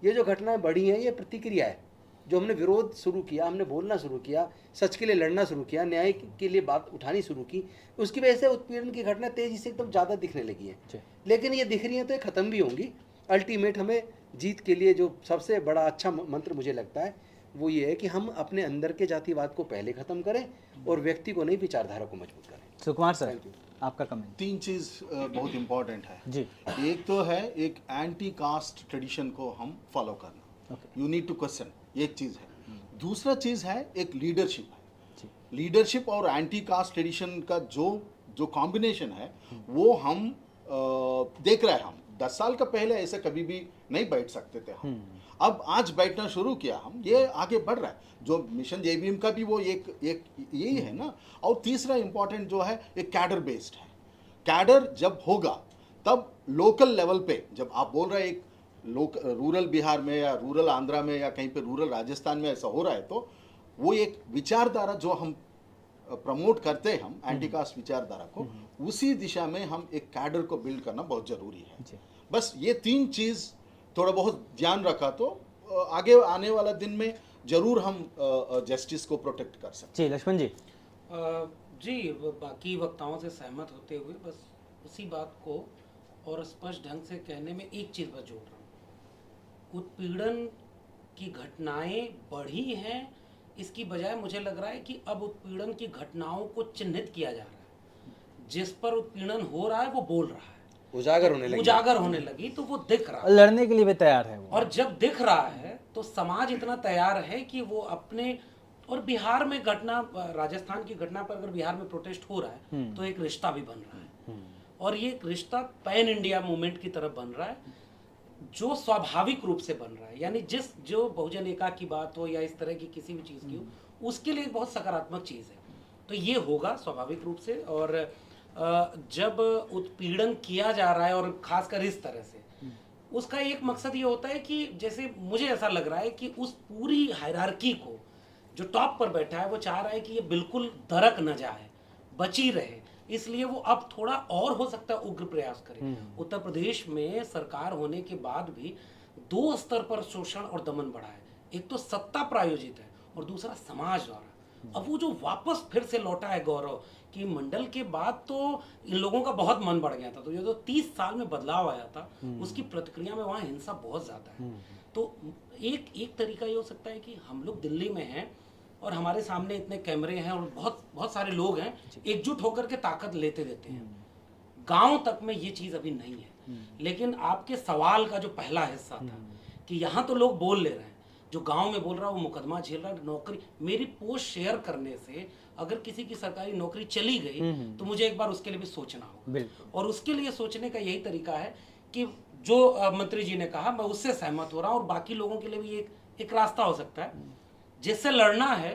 S2: ये जो घटनाएं बढ़ी हैं ये प्रतिक्रिया है। जो हमने विरोध शुरू किया, हमने बोलना शुरू किया, सच के लिए लड़ना शुरू किया, न्याय के लिए बात उठानी शुरू की, उसकी वजह से उत्पीड़न की घटना तेजी से एकदम ज़्यादा दिखने लगी है। लेकिन ये दिख रही हैं तो ये ख़त्म भी होंगी। अल्टीमेट हमें जीत के लिए जो सबसे बड़ा अच्छा मंत्र मुझे लगता है वो ये है कि हम अपने अंदर के जातिवाद को पहले ख़त्म करें और व्यक्ति को नहीं, विचारधारा को मजबूत करें।
S1: सुकुमार सर,
S2: Thank you.
S1: आपका कमेंट।
S5: 3 चीज़ बहुत इम्पोर्टेंट है
S1: जी।
S5: एक तो है एक एंटी कास्ट ट्रेडिशन को हम फॉलो करना, यू नीड टू क्वेश्चन, एक चीज़ है। दूसरा चीज़ है एक लीडरशिप है। लीडरशिप और एंटी कास्ट ट्रेडिशन का जो कॉम्बिनेशन है वो हम देख रहे हैं। हम 10 साल का पहले ऐसे कभी भी नहीं बैठ सकते थे हम, अब आज बैठना शुरू किया हम, ये आगे बढ़ रहा है। जो मिशन जेबीएम का भी वो एक यही है ना। और तीसरा इंपॉर्टेंट जो है एक कैडर बेस्ड है। कैडर जब होगा तब लोकल लेवल पे, जब आप बोल रहे हैं एक रूरल बिहार में या रूरल आंध्रा में या कहीं पे रूरल राजस्थान में ऐसा हो रहा है, तो वो एक विचारधारा जो हम प्रमोट करते हैं, हम एंटी कास्ट विचारधारा को, उसी दिशा में हम एक कैडर को बिल्ड करना बहुत जरूरी है। बस ये 3 चीज़ थोड़ा बहुत ध्यान रखा तो आगे आने वाला दिन में जरूर हम जस्टिस को प्रोटेक्ट कर सकते
S1: जी लक्ष्मण जी।
S6: जी, बाकी वक्ताओं से सहमत होते हुए बस उसी बात को और स्पष्ट ढंग से कहने में एक चीज़ पर जोड़ रहा हूँ। उत्पीड़न की घटनाएं बढ़ी हैं, इसकी बजाय मुझे लग रहा है कि अब उत्पीड़न की घटनाओं को चिन्हित किया जा रहा है। जिस पर उत्पीड़न हो रहा है वो बोल रहा है, उजागर होने लगी तो वो दिख रहा है,
S1: लड़ने के लिए भी तैयार है वो।
S6: और जब दिख रहा है तो समाज इतना तैयार है कि वो अपने, और बिहार में घटना, राजस्थान की घटना पर अगर बिहार में प्रोटेस्ट हो रहा है तो एक रिश्ता भी बन रहा है, और ये एक रिश्ता पैन इंडिया मूवमेंट की तरफ बन रहा है जो स्वाभाविक रूप से बन रहा है। यानी जो बहुजन एका की बात हो या इस तरह की किसी भी चीज़ की हो, उसके लिए बहुत सकारात्मक चीज़ है। तो ये होगा स्वाभाविक रूप से। और जब उत्पीड़न किया जा रहा है और खासकर इस तरह से, उसका एक मकसद ये होता है कि जैसे मुझे ऐसा लग रहा है कि उस पूरी हायरार्की को जो टॉप पर बैठा है वो चाह रहा है कि ये बिल्कुल दरक न जाए, बची रहे, इसलिए वो अब थोड़ा और हो सकता है उग्र प्रयास करे। उत्तर प्रदेश में सरकार होने के बाद भी 2 स्तर पर शोषण और दमन बढ़ा है। एक तो सत्ता प्रायोजित है और दूसरा समाज द्वारा। अब वो जो वापस फिर से लौटा है गौरव कि मंडल के बाद तो इन लोगों का बहुत मन बढ़ गया था, तो ये जो 30 साल में बदलाव आया था उसकी प्रतिक्रिया में वहाँ हिंसा बहुत ज़्यादा है। तो एक तरीका ये हो सकता है कि हम लोग दिल्ली में हैं और हमारे सामने इतने कैमरे हैं और बहुत सारे लोग हैं, एकजुट होकर के ताकत लेते देते हैं। गांव तक में ये चीज़ अभी नहीं है। लेकिन आपके सवाल का जो पहला हिस्सा था कि यहाँ तो लोग बोल ले रहे हैं, जो गांव में बोल रहा है वो मुकदमा झेल रहा है। नौकरी, मेरी पोस्ट शेयर करने से अगर किसी की सरकारी नौकरी चली गई तो मुझे एक बार उसके लिए भी सोचना होगा। और उसके लिए सोचने का यही तरीका है कि जो मंत्री जी ने कहा, मैं उससे सहमत हो रहा हूँ, और बाकी लोगों के लिए भी एक रास्ता हो सकता है। जिससे लड़ना है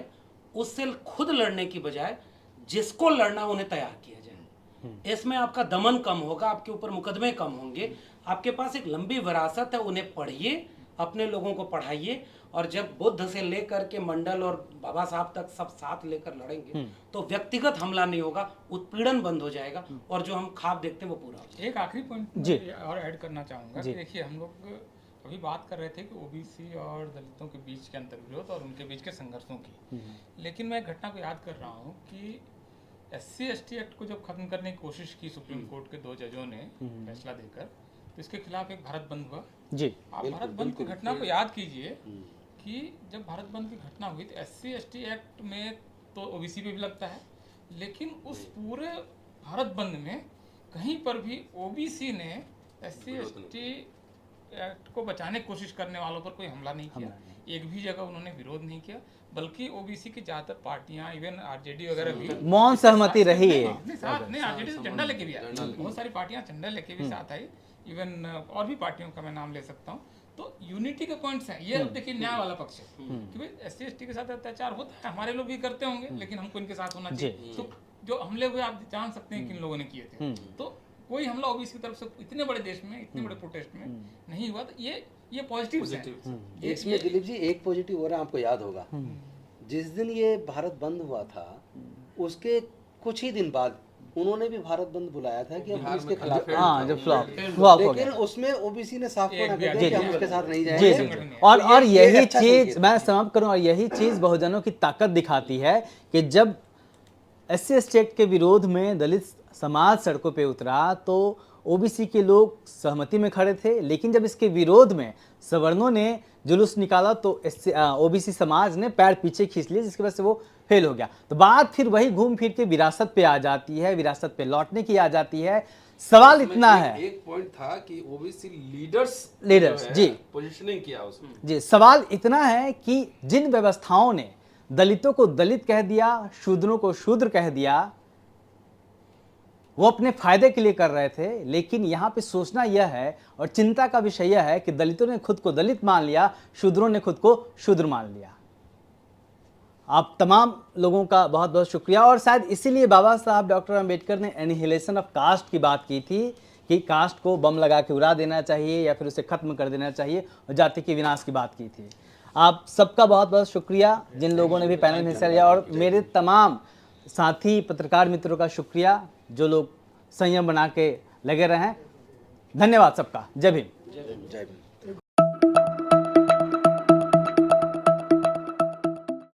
S6: उससे खुद लड़ने की बजाय जिसको लड़ना उन्हें तैयार किया जाए। इसमें आपका दमन कम होगा, आपके ऊपर मुकदमे कम होंगे, आपके पास एक लंबी विरासत है, उन्हें पढ़िए, अपने लोगों को पढ़ाइए, और जब बुद्ध से लेकर के मंडल और बाबा साहब तक सब साथ लेकर लड़ेंगे तो व्यक्तिगत हमला नहीं होगा, उत्पीड़न बंद हो जाएगा, और जो हम ख्वाब देखते हैं वो पूरा हो जाएगा।
S3: एक आखिरी पॉइंट और ऐड करना चाहूँगा कि देखिए, हम लोग अभी बात कर रहे थे कि ओबीसी और दलितों के बीच के अंतर्विरोध और उनके बीच के संघर्षों की, लेकिन मैं घटना को याद कर रहा हूँ कि SC/ST एक्ट को जब खत्म करने की कोशिश की सुप्रीम कोर्ट के 2 जजों ने फैसला देकर, तो इसके खिलाफ एक भारत बंद हुआ। जी, आप भारत बंद की घटना को याद कीजिए कि जब भारत बंद की घटना हुई तो SC/ST एक्ट में तो ओबीसी पे भी लगता है, लेकिन उस पूरे भारत बंद में कहीं पर भी ओबीसी ने SC/ST एक्ट को बचाने की कोशिश करने वालों पर कोई हमला नहीं किया, एक भी जगह उन्होंने विरोध नहीं किया, बल्कि ओबीसी की ज्यादातर पार्टियां, इवन आरजेडी वगैरह भी
S1: मौन सहमति रही है।
S3: नहीं, साथ नहीं, आरजेडी से झंडा लेके भी आई, बहुत सारी पार्टियां झंडा लेके भी साथ आई, इवन और भी पार्टियों का मैं नाम ले सकता हूँ। तो यूनिटी के पॉइंट्स हैं ये। अब देखिए न्याय वाला पक्ष है कि भाई एससी एसटी के साथ अत्याचार होता है, हमारे लोग भी करते होंगे, लेकिन हमको इनके साथ होना चाहिए। तो जो हमले हुए आप जान सकते हैं किन लोगों ने किए थे, तो कोई हमला ओबीसी की तरफ से इतने बड़े देश में, इतने बड़े प्रोटेस्ट में नहीं हुआ। तो ये पॉजिटिव है।
S2: इसमें दिलीप जी एक पॉजिटिव हो रहा है, आपको याद होगा जिस दिन ये भारत बंद हुआ था उसके कुछ ही दिन बाद उन्होंने भी भारत बंद बुलाया था कि हम इसके खिलाफ,
S1: हाँ, जब फ्लॉप हो
S2: लेकिन
S1: गया।
S2: उसमें ओबीसी ने साफ मना कर दिया कि हम उसके साथ नहीं
S1: जी
S2: जाएंगे।
S1: जी। और
S2: ये
S1: यही
S2: अच्छा
S1: चीज
S2: संकेत।
S1: मैं समाप्त करूं, और यही चीज बहुजनों की ताकत दिखाती है कि जब एससी एसटी एक्ट के विरोध में दलित समाज सड़कों पे उतरा तो ओबीसी के लोग सहमति में खड़े थे, लेकिन जब इसके विरोध में सवर्णों ने जुलूस निकाला तो ओबीसी समाज ने पैर पीछे खींच लिए, जिसकी वजह से वो फेल हो गया। तो बात फिर वही घूम फिर के विरासत पे आ जाती है, विरासत पे लौटने की आ जाती है। सवाल इतना है,
S4: एक पॉइंट था कि ओबीसी लीडर्स
S1: जी
S4: पोजीशनिंग किया उसमें।
S1: जी, सवाल इतना है कि जिन व्यवस्थाओं ने दलितों को दलित कह दिया, शूद्रों को शूद्र कह दिया, वो अपने फायदे के लिए कर रहे थे। लेकिन यहाँ पे सोचना यह है और चिंता का विषय यह है कि दलितों ने खुद को दलित मान लिया, शूद्रों ने खुद को शूद्र मान लिया। आप तमाम लोगों का बहुत बहुत शुक्रिया। और शायद इसीलिए बाबा साहब डॉक्टर अंबेडकर ने एनिहिलेशन ऑफ कास्ट की बात की थी कि कास्ट को बम लगा के उड़ा देना चाहिए या फिर उसे खत्म कर देना चाहिए, और जाति के विनाश की बात की थी। आप सबका बहुत बहुत शुक्रिया जिन लोगों ने भी पैनल में हिस्सा लिया, और मेरे तमाम साथी पत्रकार मित्रों का शुक्रिया जो लोग संयम बना के लगे रहे हैं। धन्यवाद सबका। जय भीम।
S2: जय भीम।